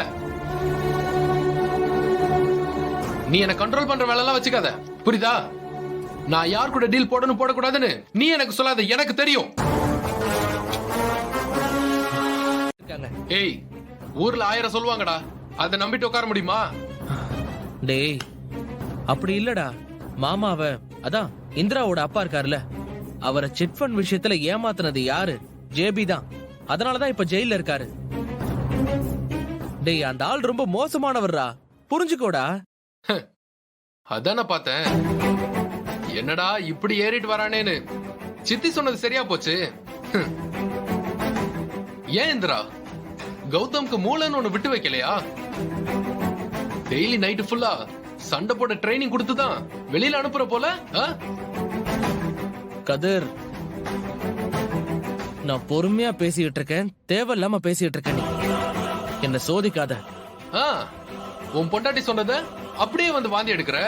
[SPEAKER 10] நீ என்ன கண்ட்ரோல் பண்ற வேலை எல்லாம் வச்சுக்காத, புரியுதா? நான் யார் கூட டீல் போடணும் போடக்கூடாதுன்னு நீ எனக்கு சொல்லாத, எனக்கு தெரியும். ஏய், ஊர்ல 1000 சொல்லுவாங்கடா, அதை நம்பிட்டு உட்கார முடியுமா?
[SPEAKER 7] டேய் அப்படி இல்லடா. மாமாவ, அதான் இந்திராவோட அப்பா இருக்காருல்ல, அவரை சிட் ஃபண்ட் விஷயத்துல ஏமாத்தினது யாரு? ஜேபி தான். அதனாலதான் இப்ப ஜெயில இருக்காரு. டேய் அந்த ஆள் ரொம்ப மோசமானவர்ரா, புரிஞ்சுக்கோடா.
[SPEAKER 10] அதான பார்த்தேன். என்னடா இப்படி ஏறிட்டு வரானேன்னு. சித்தி சொன்னது சரியா போச்சு. ஏன் இந்திரா, கௌதம்க்கு மூளைன்னு ஒண்ணு விட்டு வைக்கலையா? டெய்லி நைட்டு ஃபுல்லா சண்டை போட ட்ரைனிங் கொடுத்துதான் வெளியில அனுப்புற போல.
[SPEAKER 7] கதிர், நான் பொறுமையா பேசிட்டு இருக்கேன், தேவையில்லாம பேசிட்டு இருக்கேன். நீ என்ன சோதிக்காத.
[SPEAKER 10] உன் பொண்டாட்டி சொன்னத அப்படியே வந்து வாந்தி எடுக்கிற.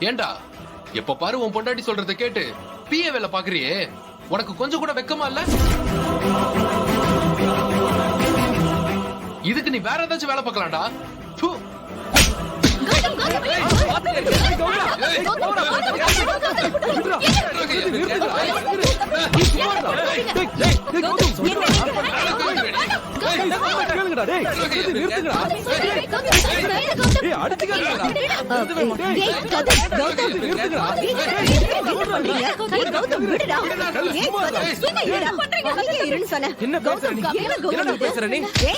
[SPEAKER 10] ஏண்டா எப்ப பாரு உன் பொண்டாட்டி சொல்றத கேட்டு பிஏ வேலை பாக்குறியே, உனக்கு கொஞ்சம் கூட வெக்கமா இல்ல? இதுக்கு நீ வேற ஏதாச்சும் வேலை பார்க்கலாம்டா.
[SPEAKER 6] கேளுங்கடா டேய் நிறுத்துங்கடா டேய் அடிச்சுக்கடா
[SPEAKER 11] ஏய், கதிர், கௌதம். கௌதம், விடுடா. ஏய், கௌதம், சும்மா இருடா. அமைதியா இருன்னு சொன்னேன்.
[SPEAKER 7] என்ன பேசுற நீ?
[SPEAKER 11] கௌதம், கௌதம்,
[SPEAKER 7] என்ன
[SPEAKER 11] இது.
[SPEAKER 7] பேசுற நீ?
[SPEAKER 11] ஏய்,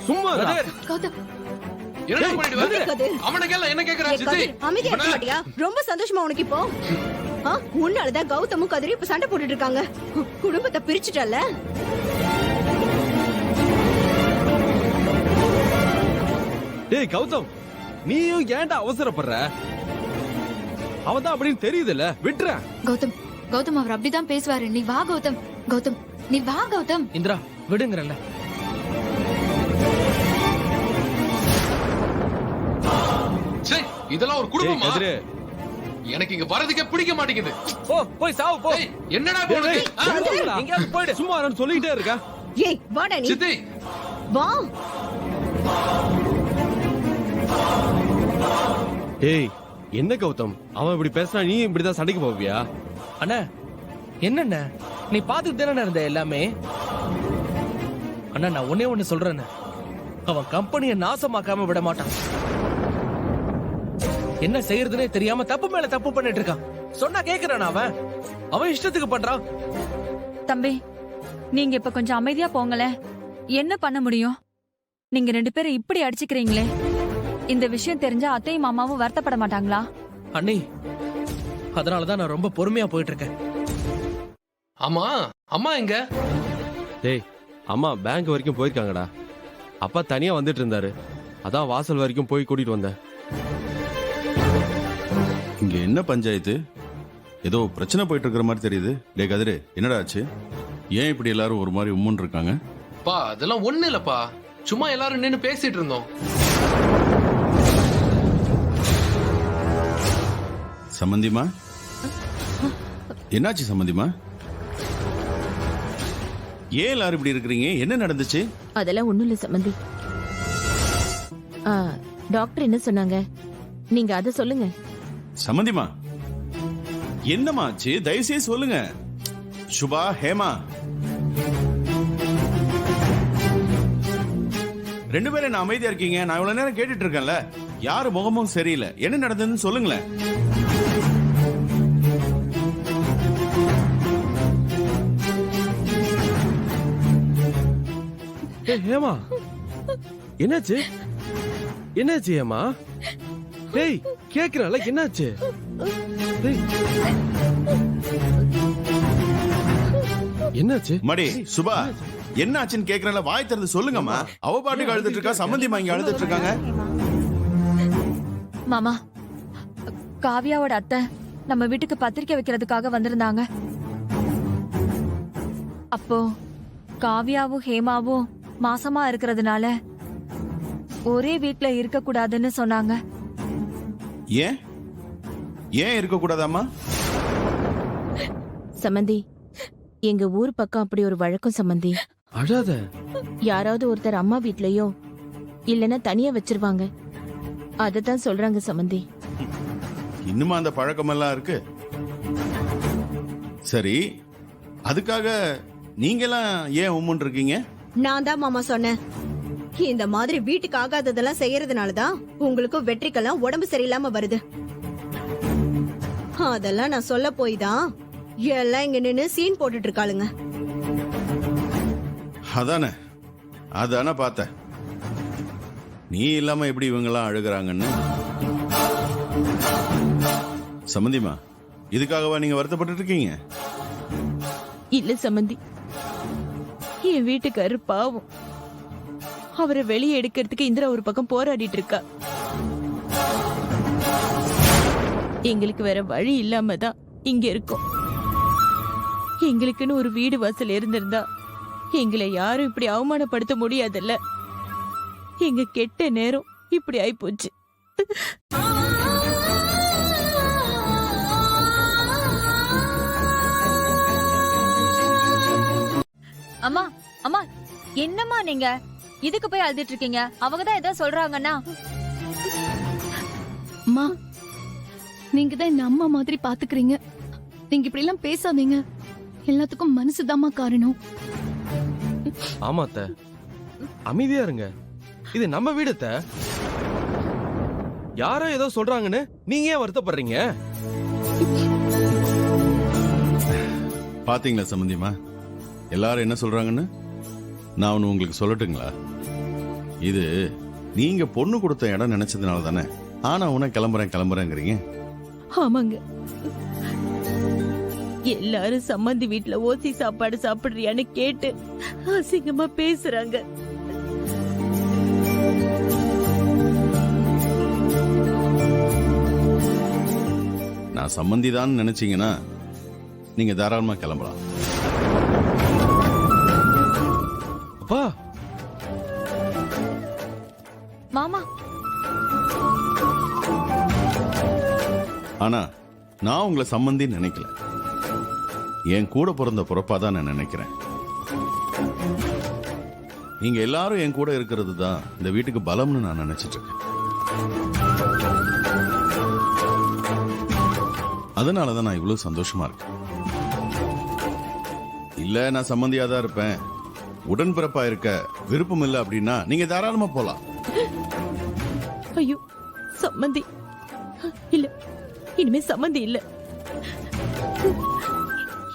[SPEAKER 6] சும்மா
[SPEAKER 1] கௌதம்
[SPEAKER 10] என்னடா பண்ணிட்டு வர?
[SPEAKER 11] கதிர்.
[SPEAKER 10] அவனை கேள என்ன கேக்குறான்
[SPEAKER 11] ஏய்,
[SPEAKER 10] சித்தி?
[SPEAKER 11] கதிர், அமைதியா இருக்க மாட்டியா? ரொம்ப சந்தோஷமா உனக்கு இப்போ உன்னாலதான் கௌதமும் கதிரும் இப்ப சண்டை போட்டுட்டு இருக்காங்க. குடும்பத்தை பிரிச்சுட்டல.
[SPEAKER 6] டேய் கௌதம் நீயும் ஏன்டா அவசரப்படுற அவதான் அப்படின்னு தெரியுதுல்ல விட்டுற
[SPEAKER 4] கௌதம் கௌதம் அவர் அப்படிதான் பேசுவாரு. நீ வா கௌதம். கௌதம் நீ வா கௌதம்.
[SPEAKER 7] இந்திரா விடுங்கறல்ல.
[SPEAKER 10] சே, இதெல்லாம் ஒரு
[SPEAKER 6] டேய்
[SPEAKER 10] குடும்பமா?
[SPEAKER 6] கதிரு
[SPEAKER 10] எனக்கு இங்க வரதுக்கே பிடிக்க மாட்டேங்குது.
[SPEAKER 7] போ போய் சாவு போ.
[SPEAKER 10] ஏய், என்னடா
[SPEAKER 6] டேய்,
[SPEAKER 10] போடுது?
[SPEAKER 6] டேய், எங்கேயாவது போயிடு சும்மா நான் சொல்லிட்டே இருக்க
[SPEAKER 11] ஏய், வாடா நீ.
[SPEAKER 10] சித்தி,
[SPEAKER 11] வா.
[SPEAKER 6] டேய் என்ன கௌதம் அவன் இப்படி பேசினா நீ இப்படிதான் சண்டைக்கு போவியா
[SPEAKER 7] அண்ணா என்னண்ணா நீ பாத்துட்டு தானே இருந்த எல்லாமே. அண்ணா நான் ஒன்னே ஒண்ணு சொல்றேன், அவன் கம்பெனியை நாசமாக்காம விட மாட்டான். என்ன செய்யறதுனே தெரியாம தப்பு மேல தப்பு பண்ணிட்டு இருக்கான். சொன்னா கேக்குறான் அவன் அவன் இஷ்டத்துக்கு பண்றான்.
[SPEAKER 3] தம்பி நீங்க இப்ப கொஞ்சம் அமைதியா போங்களேன். என்ன பண்ண முடியும்? நீங்க 2 பேரும் இப்படி அடிச்சுக்கிறீங்களே, இந்த விஷயம் தெரிஞ்சா அத்தையும் மாமாவும் வருத்தப்பட மாட்டாங்களா?
[SPEAKER 7] அண்ணி அதனாலதான் நான் ரொம்ப பொறுமையா போயிட்டு இருக்கேன்.
[SPEAKER 10] ஆமா அம்மா எங்க?
[SPEAKER 6] டேய் அம்மா பேங்க் வரைக்கும் போயிருக்காங்கடா அப்பா தனியா வந்துட்டு இருந்தாரு அதான் வாசல் வரைக்கும் போய் கூட்டிட்டு வந்தேன்
[SPEAKER 8] இங்க என்ன பஞ்சாயத்து? ஏதோ பிரச்சனை போயிட்டு இருக்கிற மாதிரி தெரியுது. டே கதிரு, என்னடா ஆச்சு? ஏன் இப்படி எல்லாரும் ஒரு மாதிரி உம்முன்னு இருக்காங்க?
[SPEAKER 10] பா அதெல்லாம் ஒண்ணு இல்லப்பா, சும்மா எல்லாரும் நின்னு பேசிட்டு இருந்தோம்.
[SPEAKER 8] சம்பந்திமா, என்னாச்சு சம்பந்திமா? ஏன் எல்லாரும் இப்படி இருக்கிறீங்க? என்ன நடந்துச்சு?
[SPEAKER 14] அதெல்லாம் ஒண்ணும் இல்ல சம்பந்தி. டாக்டர் என்ன சொன்னாங்க, நீங்க அத சொல்லுங்க.
[SPEAKER 8] சம்பந்திமா, என்னம்மா ஆச்சு? தயவுசெய்து சொல்லுங்க. சுபா, ஹேமா, 2 பேரும் என்ன அமைதியா இருக்கீங்க? நான் இவ்வளவு நேரம் கேட்டுட்டு இருக்கேன்ல. யாரு முகமும் சரியில்லை. என்ன நடந்ததுன்னு சொல்லுங்களேன்.
[SPEAKER 6] டேய் ஹேமா என்னாச்சு என்னாச்சு ஹேமா டேய் கேக்குறல என்னாச்சு டேய் என்னாச்சு
[SPEAKER 8] மடி சுபா, என்னாச்சுன்னு கேக்குறல, வாய் திறந்து சொல்லுங்கம்மா. அவ பாட்டுக்கு அழுதுட்டு இருக்கா, சம்பந்திமா இங்க அழுதுட்டு இருக்காங்க.
[SPEAKER 3] மாமா, காவியாவோட அத்தை நம்ம வீட்டுக்கு பத்திரிக்கை வைக்கிறதுக்காக வந்திருந்தாங்க. அப்போ காவியாவும் ஹேமாவும் மாசமா இருக்கிறதுனால ஒரே வீட்ல இருக்க கூடாதுன்னு சொன்னாங்க.
[SPEAKER 8] ஏன் ஏன் இருக்க கூடாதாமா?
[SPEAKER 14] சம்பந்தி, எங்க ஊர் பக்கம் அப்படி ஒரு வழக்கம் சம்பந்தி.
[SPEAKER 6] அழாத.
[SPEAKER 14] யாராவது ஒருத்தர் அம்மா வீட்லயோ இல்லைன்னா தனியா வச்சிருவாங்க. அததான் சொல்றாங்க சம்பந்தி.
[SPEAKER 8] இன்னுமா அந்த பழக்கமெல்லாம் இருக்கு? சரி, அதுக்காக நீங்கெல்லாம் ஏன் உம்முன்னு இருக்கீங்க?
[SPEAKER 11] நான் தான் மாமா சொன்னேன், இந்த மாதிரி வீட்டுக்கு ஆகாததெல்லாம் செய்யறதுனாலதான் உங்களுக்கும் வெற்றிக்கெல்லாம் உடம்பு சரியில்லாம வருது. அதெல்லாம் நான் சொல்ல போய் தான் எல்லாம் இங்க நின்னு சீன் போட்டுட்டு இருக்காளுங்க.
[SPEAKER 8] அதானே அதானே பார்த்தேன். நீ இல்லாம எப்படி இவங்கெல்லாம் அழுகுறாங்கன்னு. சம்பந்திமா, இதுக்காகவா நீங்க வருத்தப்பட்டு இருக்கீங்க?
[SPEAKER 14] இல்ல சம்பந்தி, என் வீட்டுக்காரரு பாவம், அவரை வெளியே எடுக்கிறதுக்கு இந்திரா ஒரு பக்கம் போராடிட்டு இருக்கா. எங்களுக்கு வேற வழி இல்லாம தான் இங்க இருக்கோம். எங்களுக்குன்னு ஒரு வீடு வாசல் இருந்திருந்தா எங்களை யாரும் இப்படி அவமானப்படுத்த முடியாதுல்ல. எங்க கெட்ட நேரம் இப்படி ஆயிப்போச்சு.
[SPEAKER 3] அம்மா அம்மா, என்னம்மா நீங்க இதுக்கு போய் அழுதுட்டு இருக்கீங்க? அவங்கதான் ஏதோ சொல்றாங்கன்னா.
[SPEAKER 1] அம்மா, நீங்க தான் இந்த அம்மா மாதிரி பாத்துக்கிறீங்க. நீங்க இப்படி எல்லாம் பேசாதீங்க. எல்லாத்துக்கும் மனசுதாம்மா காரணம்.
[SPEAKER 6] ஆமா அத்தை, அமைதியா இருங்க. இது நம்ம வீடு அத்தை. யாரோ ஏதோ சொல்றாங்கன்னு நீங்க ஏன் வருத்தப்படுறீங்க?
[SPEAKER 8] பாத்தீங்களா சம்பந்தியமா, எல்லாரும் என்ன சொல்றாங்கன்னு? நான் ஒண்ணு உங்களுக்கு சொல்லட்டுங்களா? இது நீங்க பொண்ணு கொடுத்த இடம் நினைச்சதுனால தானே ஆனா உன கிளம்புறேங்கிறீங்க.
[SPEAKER 14] ஆமாங்க, எல்லாரும் சம்மந்தி வீட்ல ஓசி சாப்பாடு சாப்பிடுறியான்னு கேட்டு அசிங்கமா பேசுறாங்க.
[SPEAKER 8] நான் சம்மந்தி தான் நினைச்சீங்கன்னா நீங்க தாராளமா கிளம்பலாம்.
[SPEAKER 6] அப்பா,
[SPEAKER 3] மாமா,
[SPEAKER 8] ஆனா நான் உங்களை சம்மந்தின்னு நினைக்கல, என் கூட பிறந்த பொறப்பாதான் நான் நினைக்கிறேன். நீங்க எல்லாரும் என் கூட இருக்கிறது தான் இந்த வீட்டுக்கு பலம்னு நான் நினைச்சிட்டு இருக்கேன். அதனாலதான் நான் இவ்வளவு சந்தோஷமா இருக்கேன். இல்ல நான் சம்மந்தியா தான் இருப்பேன், உடன்பிறப்பா இருக்க விருப்பம் இல்லை அப்படின்னா நீங்க தாராளமா போலாம்.
[SPEAKER 14] ஐயோ, சம்மந்தி இல்ல, இனிமே சம்மந்தி இல்ல.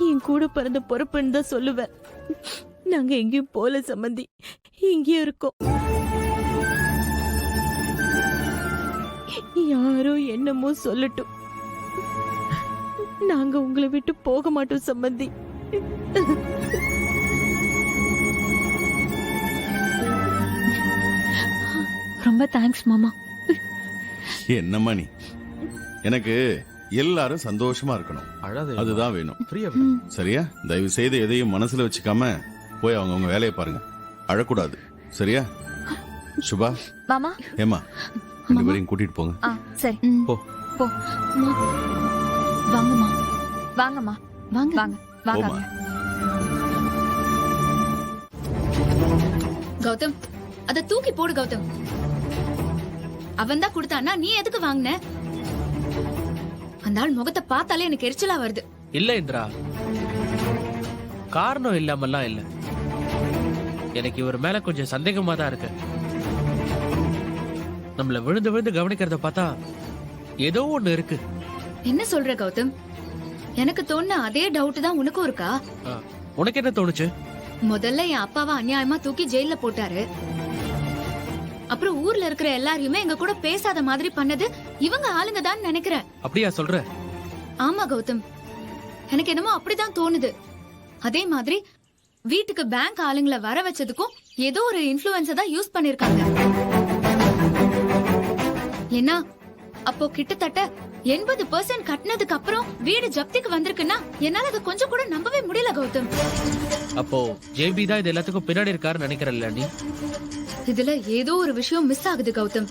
[SPEAKER 14] என் கூட பிறந்த பொறுப்புன்னு தான் சொல்லுவேன். நாங்க எங்கேயும் போல சம்மந்தி, இங்கேயும் இருக்கோம். யாரோ என்னமோ சொல்லட்டும், நாங்க உங்களை விட்டு போக மாட்டோம் சம்மந்தி.
[SPEAKER 3] ரொம்ப தேங்க்ஸ் மாமா.
[SPEAKER 8] என்னம்மா நீ, எனக்கு எல்லாரும் சந்தோஷமா இருக்கணும், அதுதான் வேணும். சரியா? தயவு செய்து எதையும் மனசுல வச்சுக்காம போய் அவங்க வேலையை பாருங்க, அழக்கூடாது. சரியா? சுபா,
[SPEAKER 3] மாமா,
[SPEAKER 8] ஏமா, ரெண்டு பேரையும் கூட்டிட்டு போங்க.
[SPEAKER 3] சரி,
[SPEAKER 8] போ
[SPEAKER 3] போ.
[SPEAKER 1] வாங்கம்மா,
[SPEAKER 3] வாங்கம்மா,
[SPEAKER 1] வாங்க
[SPEAKER 3] வாங்க வாங்க.
[SPEAKER 8] போமா.
[SPEAKER 4] கௌதம், அத தூக்கி போடு கௌதம். அவன் தான் கொடுத்தானா, நீ எதுக்கு வாங்கின? அந்த ஆள் முகத்தை பார்த்தாலே எனக்கு எரிச்சலா வருது.
[SPEAKER 7] இல்ல இந்திரா, காரணம் இல்லாமல்லாம் இல்ல. எனக்கு இவர் மேல கொஞ்சம் சந்தேகமா தான் இருக்கு. நம்மள விழுந்து விழுந்து கவனிக்கிறத பார்த்தா ஏதோ ஒண்ணு இருக்கு.
[SPEAKER 4] என்ன சொல்ற கௌதம்? எனக்கு தோணுன அதே டவுட் தான் உனக்கும் இருக்கா?
[SPEAKER 7] உனக்கு என்ன தோணுச்சு?
[SPEAKER 4] முதல்ல என் அப்பாவை அநியாயமா தூக்கி ஜெயில போட்டாரு. அப்புறம் ஊர்ல இருக்கிற எல்லாரையுமே எங்க கூட பேசாத மாதிரி பண்ணது இவங்க ஆளுங்க தான் நினைக்கிறேன்.
[SPEAKER 7] அப்படியா சொல்ற?
[SPEAKER 4] ஆமா கௌதம், எனக்கு என்னமோ அப்படிதான் தோணுது. அதே மாதிரி வீட்டுக்கு பேங்க் ஆளுங்களை வர வச்சதுக்கும் ஏதோ ஒரு இன்ஃப்ளூயன்ஸ தான் யூஸ் பண்ணிருக்காங்க. ஏன்னா அப்போ கிட்டத்தட்ட 80% கட்டினதுக்கு அப்புறம் வீடு ஜப்திக்கு வந்திருக்குன்னா என்னால அதை கொஞ்சம் கூட நம்பவே முடியல கௌதம்.
[SPEAKER 7] அப்போ ஜேபி தான் இது எல்லாத்துக்கும் பின்னாடி இருக்காருன்னு நினைக்கிறல்ல நீ?
[SPEAKER 4] இதுல ஏதோ ஒரு விஷயம் மிஸ் ஆகுது கௌதம்.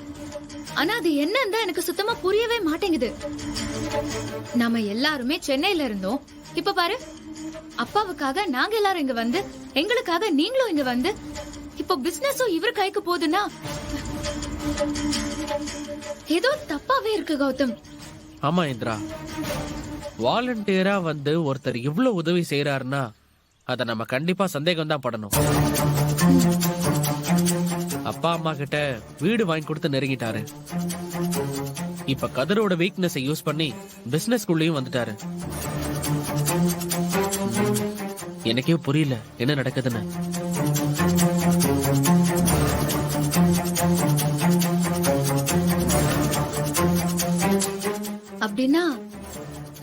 [SPEAKER 4] ஆனா அது என்னன்னு தான் எனக்கு சுத்தமா புரியவே மாட்டேங்குது. நாம எல்லாருமே சென்னையில இருந்தோம், இப்ப பாரு அப்பாவுக்காக நாங்க எல்லாரும் இங்க வந்து, எங்களுக்காக நீங்களும் இங்க வந்து, இப்ப பிசினஸும் இவர் கைக்கு போகுதுன்னா ஏதோ தப்பாவே இருக்கு கௌதம்.
[SPEAKER 7] ஆமா இந்திரா, வாலண்டியரா வந்து ஒருத்தர் இவ்வளவு உதவி செய்யறாருன்னா அத நம்ம கண்டிப்பா சந்தேகம் தான் படணும். அப்பா அம்மா கிட்ட வீடு வாங்கி கொடுத்து நெருங்கிட்டாரு. இப்ப கதிரோட வீக்னஸை யூஸ் பண்ணி பிசினஸ்குள்ளேயும் வந்துட்டாரு. எனக்கே புரியல என்ன நடக்குதுன்னு.
[SPEAKER 4] அப்படின்னா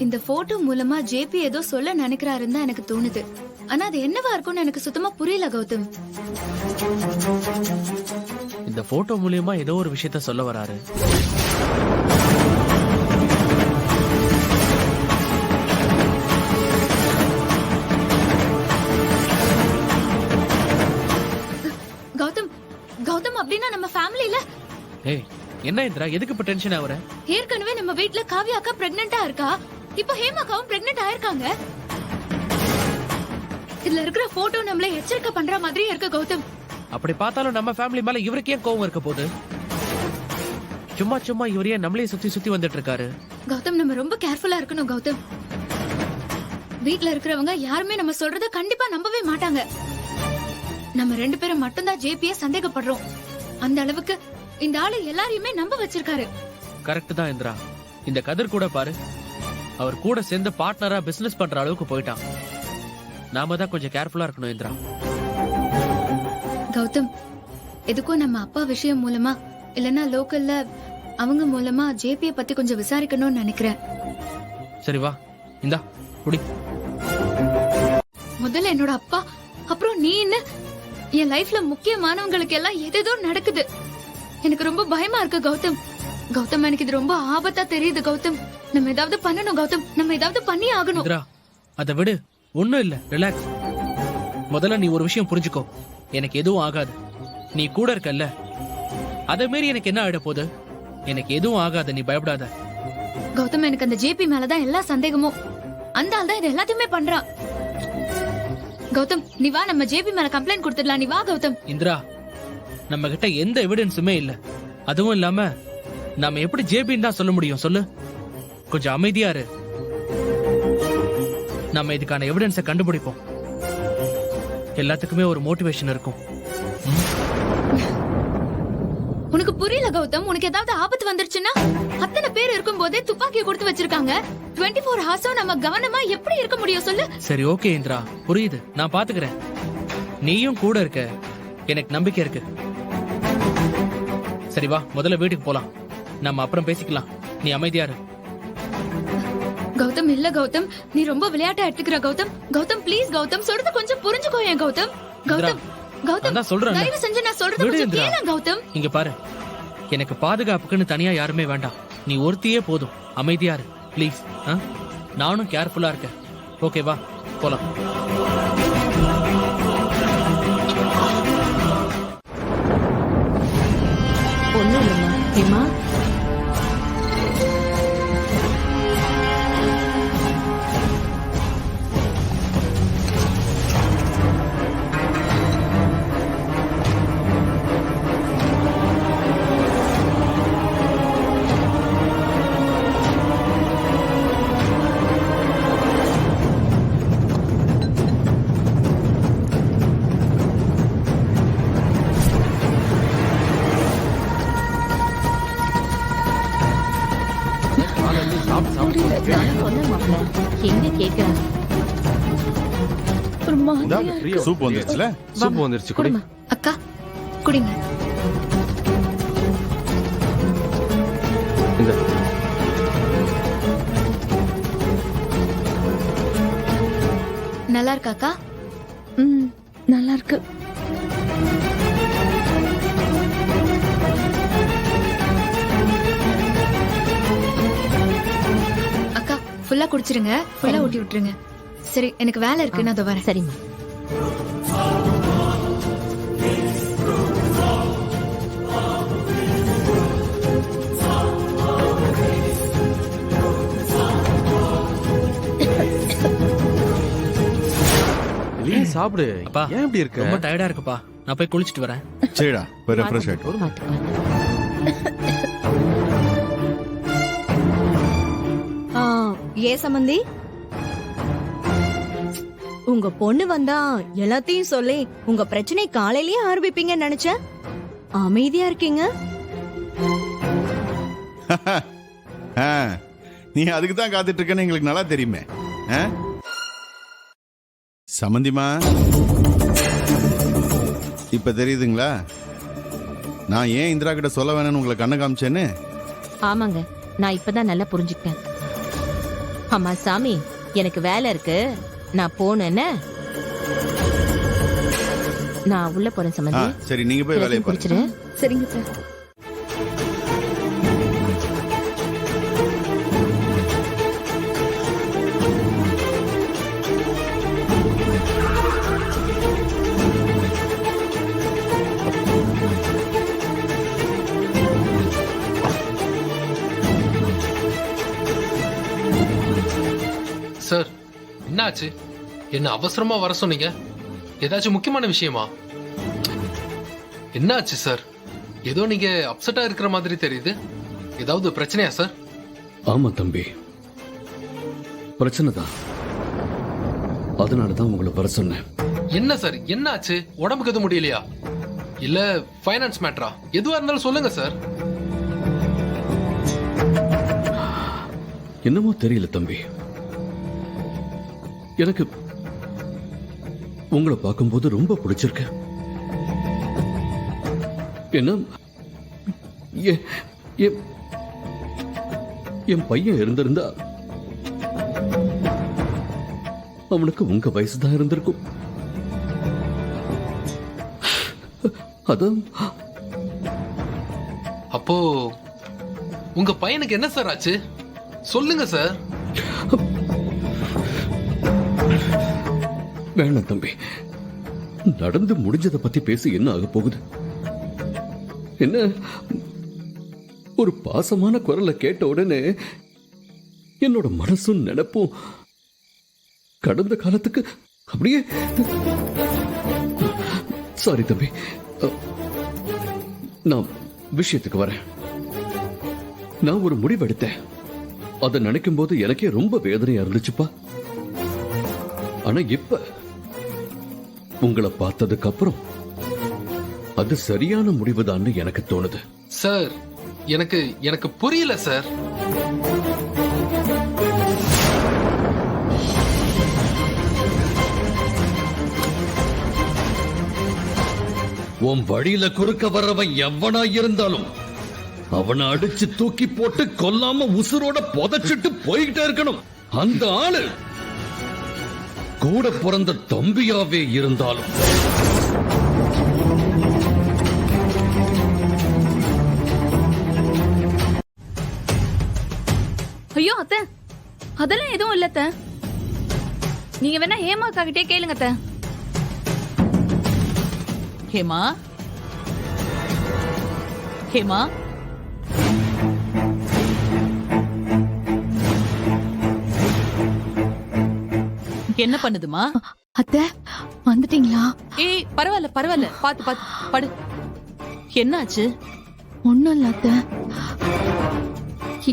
[SPEAKER 4] இந்த போட்டோ மூலமா ஜேபி ஏதோ சொல்ல நினைக்கிறாருன்னு தான் எனக்கு தோணுது. ஆனா அது என்னவா இருக்கும்னு எனக்கு சுத்தமா புரியல கௌதம்.
[SPEAKER 7] இந்த போட்டோ மூலியமா ஏதோ ஒரு விஷயத்த சொல்ல வராரு.
[SPEAKER 4] கௌதம், கௌதம் அப்படின்னா நம்ம ஃபேமிலில
[SPEAKER 7] ஏய், என்ன இந்திரா, எதுக்கு இப்ப டென்ஷன் ஆகுற?
[SPEAKER 4] ஏற்கனவே நம்ம வீட்ல காவ்யா அக்கா பிரெக்னெண்டா இருக்கா, இப்ப ஹேமாக்காவும் பிரெக்னென்ட் ஆயிருக்காங்க. இதுல இருக்கிற போட்டோ நம்மள எச்சரிக்கை பண்ற மாதிரியே இருக்கு கௌதம்.
[SPEAKER 7] அப்படி பார்த்தாலும் நம்ம ஃபேமிலி மேல இவருக்கு ஏன் கோவம் இருக்க போகுது? சும்மா சும்மா இவரையே நம்மளே சுத்தி சுத்தி வந்துட்டு இருக்காரு.
[SPEAKER 4] கௌதம், நம்ம ரொம்ப கேர்ஃபுல்லா இருக்கணும் கௌதம். வீட்ல இருக்கிறவங்க யாருமே நம்ம சொல்றத கண்டிப்பா நம்பவே மாட்டாங்க. நம்ம 2 பேரும் மட்டும்தான் ஜேபிய சந்தேகப்படுறோம். அந்த அளவுக்கு இந்த ஆளு எல்லாரையுமே நம்ப வச்சிருக்காரு.
[SPEAKER 7] கரெக்ட் தான் இந்திரா. இந்த கதிர் கூட பாரு, அவர் கூட சேர்ந்து பார்ட்னரா பிசினஸ் பண்ற அளவுக்கு போயிட்டான். நாம தான் கொஞ்சம் கேர்ஃபுல்லா இருக்கணும் இந்திரா.
[SPEAKER 4] கௌதம், எதுக்கும் நம்ம அப்பா விஷயம் மூலமா இல்லனா லோக்கல்ல அவங்க மூலமா ஜேபிய பத்தி கொஞ்சம் விசாரிக்கணும்னு நினைக்கிறேன்.
[SPEAKER 7] சரி வா, இந்தா குடி.
[SPEAKER 4] முதல்ல என்னோட அப்பா, அப்புறம் நீ. என்ன என் லைஃப்ல முக்கியமானவங்களுக்கு எல்லாம் எதேதோ நடக்குது. எனக்கு ரொம்ப பயமா இருக்கு கௌதம். கௌதம், எனக்கு இது ரொம்ப ஆபத்தா தெரியுது கௌதம். நம்ம ஏதாவது பண்ணணும் கௌதம், நம்ம ஏதாவது பண்ணி ஆகணும்.
[SPEAKER 7] இந்திரா, அதை விடு, ஒண்ணும் இல்ல, ரிலாக்ஸ். முதல்ல நீ ஒரு விஷயம் புரிஞ்சுக்கோ, எனக்கு எதுவும் ஆகாது. நீ கூட இருக்கல்ல, அதே மாரி எனக்கு என்ன ஆயிட போகுது? எனக்கு எதுவும் ஆகாது, நீ பயப்படாத.
[SPEAKER 4] கௌதம், எனக்கு அந்த ஜேபி மேலதான் எல்லா சந்தேகமும். அந்த ஆள் தான் இது எல்லாத்தையுமே பண்றான். கௌதம், நீ வா, நம்ம ஜேபி மேல கம்ப்ளைண்ட் கொடுத்துடலாம். நீ வா கௌதம்.
[SPEAKER 7] இந்திரா, நம்ம கிட்ட எந்த எவிடன்ஸுமே இல்ல. அதுவும் இல்லாம நாம எப்படி ஜேபின்னு தான் சொல்ல முடியும் சொல்லு? கொஞ்சம் அமைதியா இரு. நம்ம இதுக்கான எவிடன்ஸை கண்டுபிடிப்போம். எல்லாத்துக்குமே ஒரு மோட்டிவேஷன் இருக்கும்.
[SPEAKER 4] உனக்கு புரியல கௌதம். உனக்கு ஏதாவது ஆபத்து வந்துருச்சுன்னா அத்தனை பேர் இருக்கும் போதே துப்பாக்கியை கொடுத்து வச்சிருக்காங்க. 24 ஹார்ஸும் நம்ம கவனமா எப்படி இருக்க முடியும் சொல்லு?
[SPEAKER 7] சரி, ஓகே இந்திரா, புரியுது, நான் பாத்துக்கிறேன். நீயும் கூட இருக்க, எனக்கு நம்பிக்கை இருக்கு. சரி வா, முதல்ல வீட்டுக்கு போலாம். நம்ம அப்புறம் பேசிக்கலாம். நீ அமைதியா இரு.
[SPEAKER 4] கௌதம், இல்ல கௌதம், நீ ரொம்ப விளையாட்டா எடுத்துக்கிற கௌதம். கௌதம் ப்ளீஸ் கௌதம், சொல்றது கொஞ்சம் புரிஞ்சுக்கோ ஏன் கௌதம். கௌதம், கௌதம்,
[SPEAKER 7] நான் சொல்றேன்,
[SPEAKER 4] தயவு செஞ்சு நான் சொல்றது கொஞ்சம் கேளு கௌதம்.
[SPEAKER 7] இங்க பாரு, எனக்கு பாதுகாப்புக்குன்னு தனியா யாருமே வேண்டாம். நீ ஒருத்தியே போதும். அமைதியா இரு ப்ளீஸ். நானும் கேர்ஃபுல்லா இருக்கேன். ஓகேவா, போலாம்.
[SPEAKER 11] ஒண்ணும் இல்லம்மா. ஏமா, எங்க கேக்குறாங்க?
[SPEAKER 8] சூப் வந்துருச்சுல?
[SPEAKER 6] சூப் வந்துருச்சு, குடி.
[SPEAKER 4] அக்கா குடிங்க.
[SPEAKER 6] இந்த
[SPEAKER 4] நல்லா இருக்காக்கா?
[SPEAKER 1] நல்லா இருக்கு.
[SPEAKER 4] அக்கா ஃபுல்லா குடிச்சிருங்க, ஃபுல்லா ஊட்டி விட்டுருங்க. சரி, எனக்கு வேலை இருக்கு, நான் அதோ வரேன்.
[SPEAKER 11] சரிம்மா.
[SPEAKER 6] நீ சாப்பிடு.
[SPEAKER 7] அப்பா,
[SPEAKER 6] ஏன் இப்படி இருக்க?
[SPEAKER 7] ரொம்ப டயர்டா இருக்குப்பா, நான் போய் குளிச்சிட்டு வரேன்.
[SPEAKER 8] சரிடா, போய் ரெஃப்ரெஷ் ஆயிட்டு.
[SPEAKER 11] ஏ சம்பந்தி, உங்க பொண்ணு வந்தா எல்லாத்தையும் சொல்லி உங்க பிரச்சனை காலையிலேயே ஆரம்பிப்பீங்கன்னு நினைச்சேன். அமைதியா இருக்கீங்க.
[SPEAKER 8] நீ அதுக்கு தான் காத்துட்டு இருக்கன்னு எங்களுக்கு நல்லா தெரியுமே. சம்பந்திமா, இப்ப தெரியுதுங்களா நான் ஏன் இந்திரா கிட்ட சொல்ல வேணும்னு உங்களை கண்ணு காமிச்சேன்னு?
[SPEAKER 14] ஆமாங்க, நான் இப்பதான் நல்லா புரிஞ்சுக்கிட்டேன். அம்மா சாமி, எனக்கு வேலை இருக்கு, நான் போனேன்னு. நான் உள்ள போறேன் சம்பந்தி.
[SPEAKER 8] சரி, நீங்க போய் வேலையை
[SPEAKER 14] குடிச்சிரு.
[SPEAKER 1] சரிங்க சார்.
[SPEAKER 10] சார், என்னாச்சு? என்ன அவசரமா வர சொன்னீங்க? ஏதாச்சும் முக்கியமான விஷயமா? என்னாச்சு சார்? ஏதோ நீங்க அப்செட்டா இருக்கிற மாதிரி தெரியுது. ஏதாவது பிரச்சனையா சார்?
[SPEAKER 15] ஆமா தம்பி, பிரச்சனை தான். அதனாலதான் உங்களை வர சொன்னேன்.
[SPEAKER 10] என்ன சார், என்ன ஆச்சு? உடம்புக்கு எதுவும் முடியலையா? இல்ல ஃபைனான்ஸ் மேட்டரா? எதுவா இருந்தாலும் சொல்லுங்க சார்.
[SPEAKER 15] என்னமோ தெரியல தம்பி, எனக்கு உங்களை பார்க்கும்போது ரொம்ப பிடிச்சிருக்கு. என்ன என் பையன் இருந்திருந்தா அவனுக்கு உங்க வயசுதான் இருந்திருக்கும். அதான்.
[SPEAKER 10] அப்போ உங்க பையனுக்கு என்ன சார் ஆச்சு? சொல்லுங்க சார்.
[SPEAKER 15] வேணாம் தம்பி, நடந்து முடிஞ்சதை பத்தி பேசி என்ன ஆக போகுது? என்ன ஒரு பாசமான குரலை கேட்ட உடனே என்னோட மனசும் நினைப்பும் கடந்த காலத்துக்கு அப்படியே. சாரி தம்பி, நான் விஷயத்துக்கு வரேன். நான் ஒரு முடிவெடுத்தேன். அதை நினைக்கும் போது எனக்கே ரொம்ப வேதனையா இருந்துச்சுப்பா. ஆனா இப்ப உங்களை பார்த்ததுக்கு அப்புறம் அது சரியான முடிவுதான்னு எனக்கு தோணுது.
[SPEAKER 10] சார், எனக்கு புரியல சார்.
[SPEAKER 15] உன் வழியில குறுக்க வர்றவன் எவனா இருந்தாலும் அவனை அடிச்சு தூக்கி போட்டு கொல்லாம உசுரோட புதைச்சிட்டு போய்கிட்டே இருக்கணும். அந்த ஆளு கூட பிறந்த தம்பியாவே இருந்தாலும்.
[SPEAKER 4] ஐயோ அத்தை, அதெல்லாம் எதுவும் இல்ல அத்தை. நீங்க வேணா ஹேமா அக்கா கிட்டே கேளுங்க அத்தை.
[SPEAKER 2] ஹேமா, ஹேமா, என்ன பண்ணுதுமா?
[SPEAKER 1] அத்தை வந்துட்டீங்களா?
[SPEAKER 2] ஏய், பரவாயில்ல பரவாயில்ல, பாத்து பாத்து படு. என்னாச்சு?
[SPEAKER 1] ஒண்ணும் இல்ல அத்தை,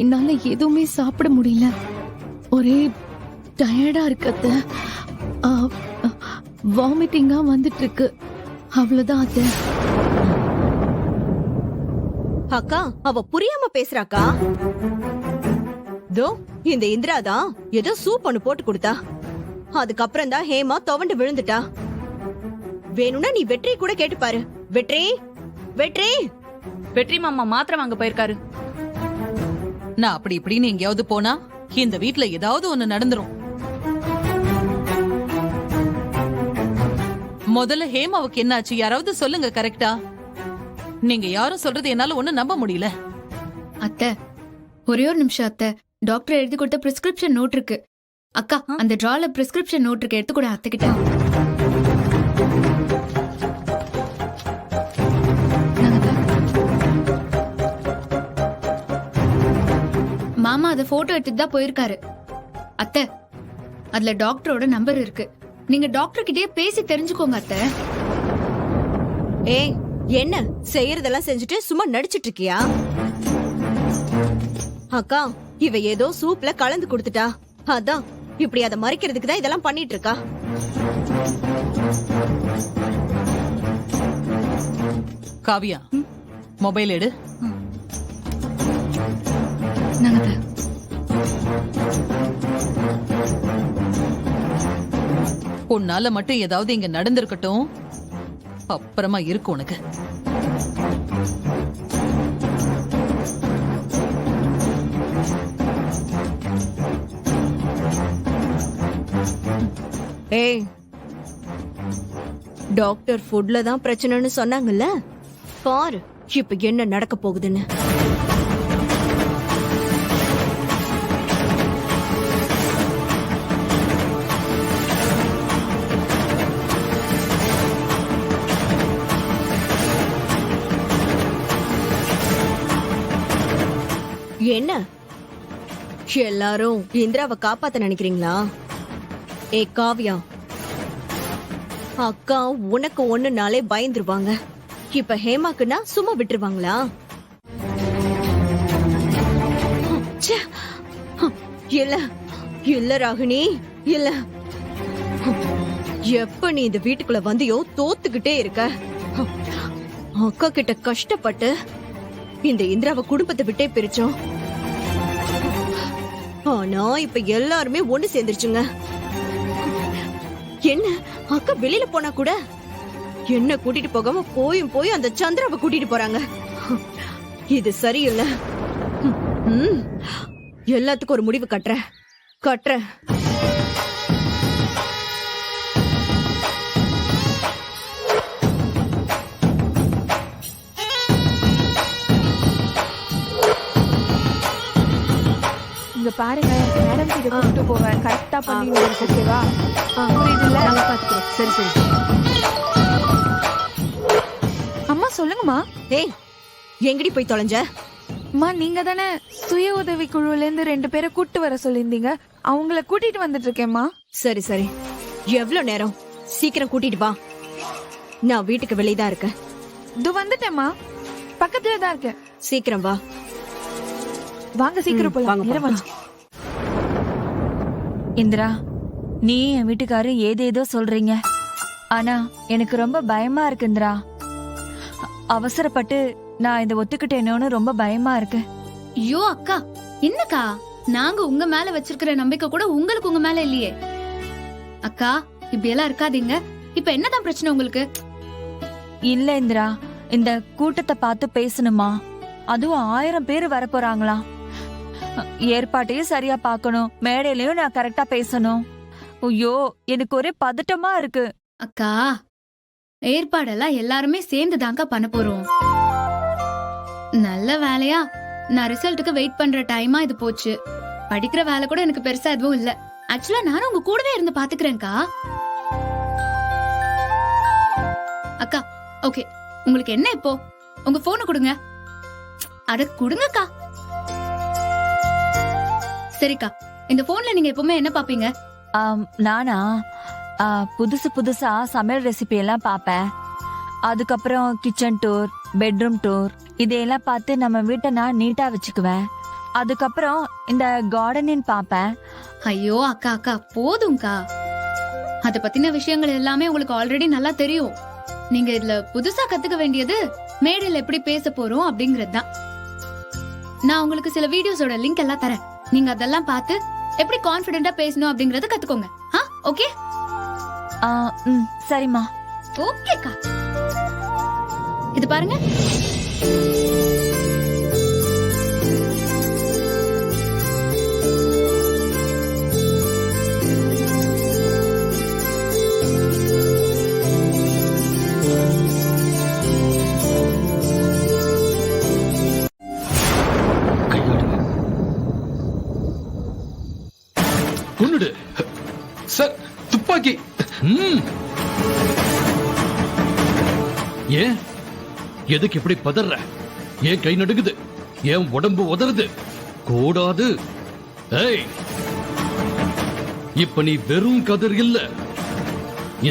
[SPEAKER 1] என்னால எதுவுமே சாப்பிட முடியல. ஒரே டயர்டா இருக்கு அத்தை. வாமிட்டிங்கா வந்துட்டு இருக்கு, அவ்வளவுதான் அத்தை.
[SPEAKER 11] அக்கா, அவ புரியாம பேசுறாக்கா. தோ இந்த இந்திரா தான் ஏதோ சூப் ஒண்ணு போட்டு கொடுத்தா. அதுக்கப்புறம் தான் ஹேமா துவண்டு விழுந்துட்டா. வேணும்னா நீ வெற்றி கூட கேட்டு பாரு. வெற்றி, வெற்றி,
[SPEAKER 4] வெற்றி மாமா மாத்திரை வாங்க போயிருக்காரு.
[SPEAKER 2] நான் அப்படி இப்படின்னு எங்கேயாவது போனா இந்த வீட்ல ஏதாவது ஒண்ணு நடந்துரும். முதல்ல ஹேமாவுக்கு என்னாச்சு? யாராவது சொல்லுங்க கரெக்டா. நீங்க யாரும் சொல்றது என்னால ஒண்ணு நம்ப முடியல.
[SPEAKER 4] அத்தை, ஒரே ஒரு நிமிஷம் அத்தை. டாக்டர் எழுதி கொடுத்த பிரிஸ்கிரிப்ஷன் நோட் இருக்கு. அக்கா, அந்த டிரால பிரிஸ்கிரிப்ஷன் நோட் இருக்கு, எடுத்து கூட அத்தைக்கிட்ட. மாமா அதை போட்டோ எடுத்துட்டு தான் போயிருக்காரு. அத்தை, அதுல டாக்டரோட நம்பர் இருக்கு. நீங்க டாக்டர் கிட்டே பேசி தெரிஞ்சுக்கோங்க அத்தை.
[SPEAKER 11] ஏய், என்ன செய்யறதெல்லாம் செஞ்சுட்டு சும்மா நடிச்சிட்டு இருக்கியா? அக்கா, இவ ஏதோ சூப்ல கலந்து கொடுத்துட்டா. அதான் இப்படி அதை மறைக்கிறதுக்கு தான் இதெல்லாம் பண்ணிட்டு இருக்கா.
[SPEAKER 2] காவியா, மொபைல் எடு. உன்னால மட்டும் ஏதாவது இங்க நடந்திருக்கட்டும், அப்புறமா இருக்கு உனக்கு.
[SPEAKER 11] ஏய், டாக்டர் ஃபுட்ல தான் பிரச்சனைன்னு சொன்னாங்கல்ல, பாரு இப்ப என்ன நடக்க போகுதுன்னு. என்ன எல்லாரும் இந்திராவை காப்பாத்த நினைக்கிறீங்களா? ஏ காவியா, அக்கா உனக்கு ஒண்ணுனாலே பயந்துருவாங்க. இப்ப ஹேமாக்குன்னா சும்மா விட்டுருவாங்களா? இல்ல இல்ல ராகினி, இல்ல. எப்ப நீ இந்த வீட்டுக்குள்ள வந்தியோ தோத்துக்கிட்டே இருக்க. அக்கா கிட்ட கஷ்டப்பட்டு இந்த இந்திராவை குடும்பத்தை விட்டே பிரிச்சோம். ஆனா இப்ப எல்லாருமே ஒண்ணு சேர்ந்துருச்சுங்க. என்ன அக்கா வெளியில போனா கூட என்ன கூட்டிட்டு போகாம போய் அந்த சந்திராவை கூட்டிட்டு போறாங்க. இது சரியில்லை. எல்லாத்துக்கும் ஒரு முடிவு கட்டுறேன்.
[SPEAKER 3] இங்க பாருங்க, மேடம் கிட்ட கூப்பிட்டு போவேன். கரெக்டா பண்ணி ஓகேவா? புரியுதுல்ல?
[SPEAKER 11] நாங்க பாத்துக்கிறோம். சரி சரி.
[SPEAKER 3] அம்மா சொல்லுங்கம்மா.
[SPEAKER 11] ஏய், எங்கடி போய் தொலைஞ்ச?
[SPEAKER 3] அம்மா, நீங்க தானே சுய உதவி குழுல இருந்து 2 பேரை கூட்டு வர சொல்லியிருந்தீங்க. அவங்கள கூட்டிட்டு வந்துட்டு இருக்கேம்மா.
[SPEAKER 11] சரி சரி. எவ்வளவு நேரம்? சீக்கிரம் கூட்டிட்டு வா. நான் வீட்டுக்கு வெளியே தான் இருக்கேன்.
[SPEAKER 3] இது வந்துட்டேம்மா, பக்கத்துல தான் இருக்கேன்.
[SPEAKER 11] சீக்கிரம் வா.
[SPEAKER 3] வாங்க சீக்கிரம் போலாம். இந்திரா, நீ என் வீட்டுக்காரரு ஏதேதோ சொல்றீங்க. ஆனா எனக்கு ரொம்ப பயமா இருக்கு இந்திரா. அவசரப்பட்டு நான் இதை ஒத்துக்கிட்டேனோன்னு ரொம்ப பயமா இருக்கு.
[SPEAKER 4] ஐயோ அக்கா, என்னக்கா, நாங்க உங்க மேல வச்சிருக்கிற நம்பிக்கை கூட உங்களுக்கு உங்க மேல இல்லையே. அக்கா, இப்படி எல்லாம் இருக்காதீங்க. இப்ப என்னதான் பிரச்சனை உங்களுக்கு?
[SPEAKER 3] இல்ல இந்திரா, இந்த கூட்டத்தை பார்த்து பேசணுமா? அதுவும் 1000 பேர் வரப்போறாங்களாம். ஏற்பாட்டையும் சரியா பார்க்கணும், மேடையிலயும் நான் கரெக்டா பேசணும். ஐயோ, எனக்கு ஒரே பதட்டமா இருக்கு.
[SPEAKER 4] அக்கா, ஏற்பாடெல்லாம் எல்லாருமே சேர்ந்துதாங்க பண்ண போறோம். நல்ல வேலையா நான் ரிசல்ட்டுக்கு வெயிட் பண்ற டைமா இது போச்சு. படிக்கிற வேலை கூட எனக்கு பெருசா எதுவும் இல்ல. ஆக்சுவலா நானும் உங்க கூடவே இருந்து பாத்துக்கிறேன்க்கா. அக்கா, ஓகே, உங்களுக்கு என்ன இப்போ? உங்க போனை கொடுங்க. அட கொடுங்கக்கா. சரிக்கா, இந்த போன்ல நீங்க எப்பவுமே என்ன பாப்பீங்க?
[SPEAKER 3] நானா புதுசா சமையல் ரெசிபி எல்லாம் பாப்பேன். அதுக்கப்புறம் கிச்சன் டூர், பெட்ரூம் டூர், இதையெல்லாம் பார்த்து நம்ம வீட்டை நான் நீட்டா வச்சுக்குவேன். அதுக்கப்புறம் இந்த கார்டனிங் பாப்பேன்.
[SPEAKER 4] ஐயோ அக்கா அக்கா, போதும்க்கா. அத பத்தின விஷயங்கள் எல்லாமே உங்களுக்கு ஆல்ரெடி நல்லா தெரியும். நீங்க இதுல புதுசா கத்துக்க வேண்டியது மேடையில எப்படி பேச போறோம் அப்படிங்கறது தான். நான் உங்களுக்கு சில வீடியோஸோட லிங்க் எல்லாம் தரேன். நீங்க அதெல்லாம் பார்த்து எப்படி கான்ஃபிடென்ட்டா பேசணும் அப்படிங்கறத கத்துக்கோங்க. ஓகே?
[SPEAKER 3] சரிம்மா.
[SPEAKER 4] ஓகேக்கா. இது பாருங்க.
[SPEAKER 10] கொன்னுடு சார். துப்பாக்கி.
[SPEAKER 15] ஏன் எதுக்கு இப்படி பதற? ஏன் கை நடுங்குது? ஏன் உடம்பு உதறுது? கூடாது. ஏய், இப்ப நீ வெறும் கதிர் இல்ல,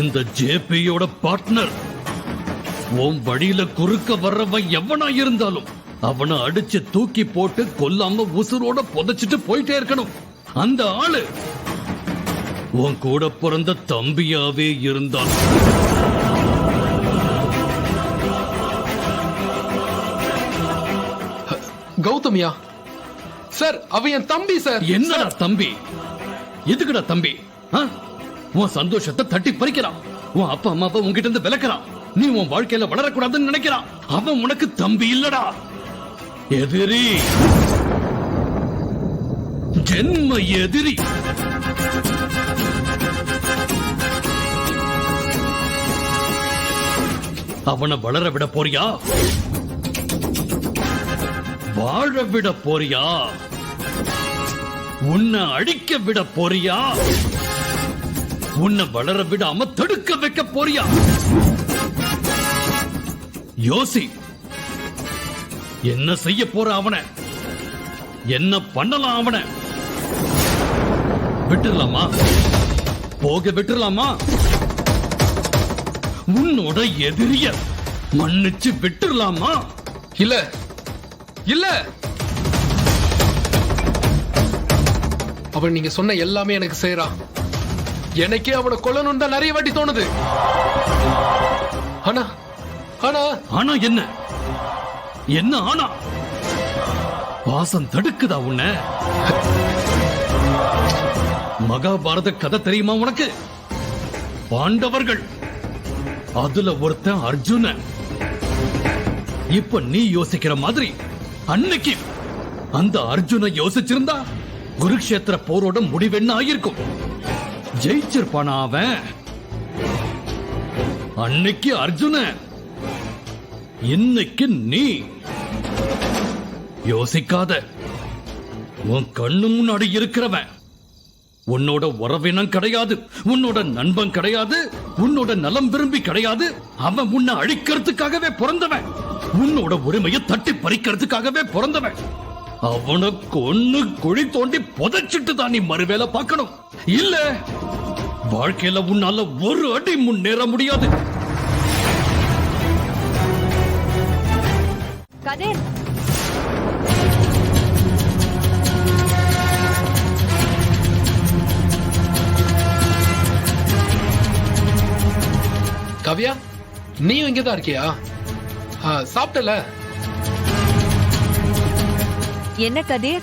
[SPEAKER 15] இந்த ஜேபியோட பார்ட்னர். உன் வழியில குறுக்க வர்றவன் எவனா இருந்தாலும் அவனை அடிச்சு தூக்கி போட்டு கொல்லாம உசுரோட புதைச்சிட்டு போயிட்டே இருக்கணும். அந்த ஆளு உன் கூட பிறந்த தம்பியாவே இருந்தான்.
[SPEAKER 10] கௌதமியா சார்? அவன் என் தம்பி சார்.
[SPEAKER 15] என்னடா தம்பி? எதுக்குடா தம்பி? உன் சந்தோஷத்தை தட்டி பறிக்கிறான். உன் அப்பா அம்மாவை உன்கிட்ட இருந்து விலக்கிறான். நீ உன் வாழ்க்கையில வளரக்கூடாதுன்னு நினைக்கிறான். அவன் உனக்கு தம்பி இல்லடா, எதிரி. ஜென்ம எதிரி. அவனை வளர விட போறியா? வாழ விட போறியா? உன்னை அழிக்க விட போறியா? உன்னை வளர விடாம தடுக்க வைக்க போறியா? யோசி. என்ன செய்ய போற அவனை? என்ன பண்ணலாம் அவனை? விட்டுடலாமா? போக விட்டுடலாமா? உன்னோட எதிரிய மன்னிச்சு விட்டுடலாமா?
[SPEAKER 10] இல்ல இல்ல. அவன் நீங்க சொன்ன எல்லாமே எனக்கு செய்யறான். எனக்கே அவனை கொல்லணும் தான் நிறைய வாட்டி தோணுது. ஆனா ஆனா
[SPEAKER 15] ஆனா என்ன என்ன ஆனா பாசம் தடுக்குதா உன்ன? மகாபாரத கதை தெரியுமா உனக்கு? பாண்டவர்கள் அதுல ஒருத்தன் அர்ஜுனன். இப்ப நீ யோசிக்கிற மாதிரி அன்னைக்கு அந்த அர்ஜுன யோசிச்சிருந்தா குருக்ஷேத்திர போரோட முடிவென்ன ஆயிருக்கும்? ஜெயிச்சிருப்பானா அவன்? அன்னைக்கு அர்ஜுனன், இன்னைக்கு நீ. யோசிக்காத. உன் கண்ணு முன்னாடி இருக்கிறவன் உன்னோட உறவினம் கிடையாது, உன்னோட நண்பன் கிடையாது, உன்னோட நலம் விரும்பி கிடையாது. அவன் உன்னை அழிக்கிறதுக்காகவே பிறந்தவன், உன்னோட உரிமையை தட்டி பறிக்கிறதுக்காகவே பிறந்தவன். அவனை கொன்னு குழி தோண்டி புதைச்சிட்டு தான் நீ மறுவேளை பார்க்கணும். இல்ல வாழ்க்கையில உன்னால ஒரு அடி முன்னேற முடியாது.
[SPEAKER 3] கதிர்,
[SPEAKER 10] காவியா, நீயும் இங்கதான் இருக்கியா? சாப்பிட்டல?
[SPEAKER 3] என்ன கதிர்,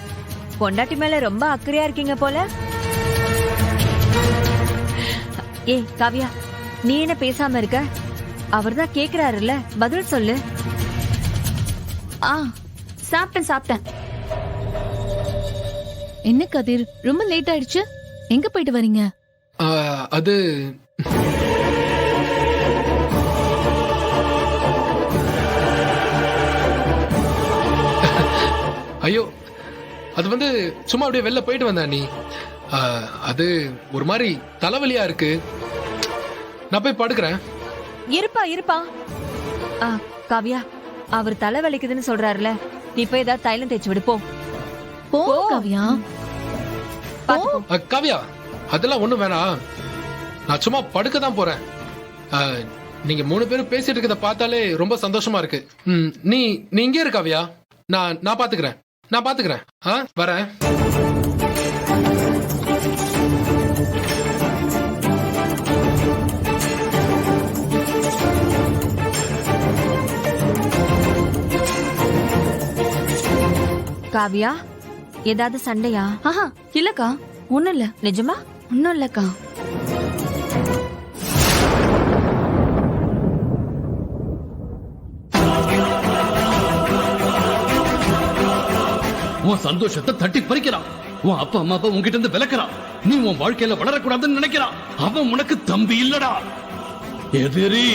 [SPEAKER 3] பொண்டாட்டி மேல ரொம்ப அக்கறையா இருக்கீங்க போல. ஏய் காவியா, நீ என்ன பேசாம இருக்க? அவர்தான் கேக்குறாருல்ல, பதில் சொல்லு.
[SPEAKER 4] சாப்பிட்டேன்.
[SPEAKER 1] என்ன கதிர், ரொம்ப லேட் ஆயிடுச்சு. எங்க போயிட்டு வரீங்க?
[SPEAKER 10] அது ஐயோ, அது வந்து சும்மா அப்படியே வெளில போயிட்டு வந்தா நீ. அது ஒரு மாதிரி தலைவலியா இருக்கு. நான் போய் படுக்கிறேன்.
[SPEAKER 3] இருப்பா. காவியா, அவர் தலை வலிக்குதுன்னு சொல்றாருல, நீ போய் ஏதாவது தைலம் தேய்ச்சி விடு.
[SPEAKER 1] போ காவியா.
[SPEAKER 10] காவியா, அதெல்லாம் ஒண்ணும் வேணாம். நான் சும்மா படுக்க தான் போறேன். நீங்க 3 பேரும் பேசிட்டு இருக்கத பார்த்தாலே ரொம்ப சந்தோஷமா இருக்கு. நீ இங்கே இரு காவியா. நான் பாத்துக்கிறேன். வரேன்.
[SPEAKER 3] காவியா, ஏதாவது சண்டையா?
[SPEAKER 4] இல்லக்கா, ஒண்ணும் இல்ல.
[SPEAKER 3] நிஜமா?
[SPEAKER 4] ஒண்ணும் இல்லக்கா.
[SPEAKER 15] உன் சந்தோஷத்தை தட்டி பறிக்கிறான். உன் அப்பா அம்மா உன்கிட்ட இருந்து விலக்கிறான். நீ உன் வாழ்க்கையில வளரக்கூடாதுன்னு நினைக்கிறான். அவன் உனக்கு தம்பி இல்லடா, எதிரி.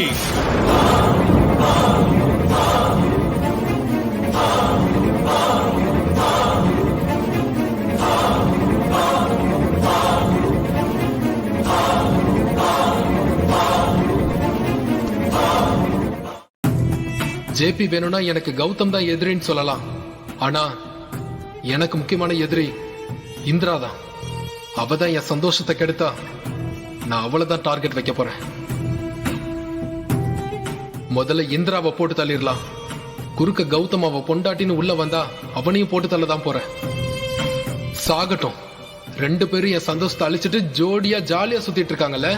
[SPEAKER 10] ஜேபி வேணும்னா எனக்கு கௌதம் தான் எதிரின்னு சொல்லலாம். ஆனா எனக்கு முக்கியமான எதிரி இந்திரா தான். அவ தான் என் சந்தோஷத்தை கெடுத்தா நான் அவளை தான் டார்கெட் வைக்க போறேன். முதல்ல இந்திராவை போட்டு தள்ளிடலாம். குறுக்க கௌதம் அவ பொண்டாட்டின்னு உள்ள வந்தா அவனையும் போட்டு தள்ள தான் போறேன். சாகட்டும். 2 பேரும் என் சந்தோஷத்தை அழிச்சிட்டு ஜோடியா ஜாலியா சுத்திட்டு இருக்காங்கல்ல,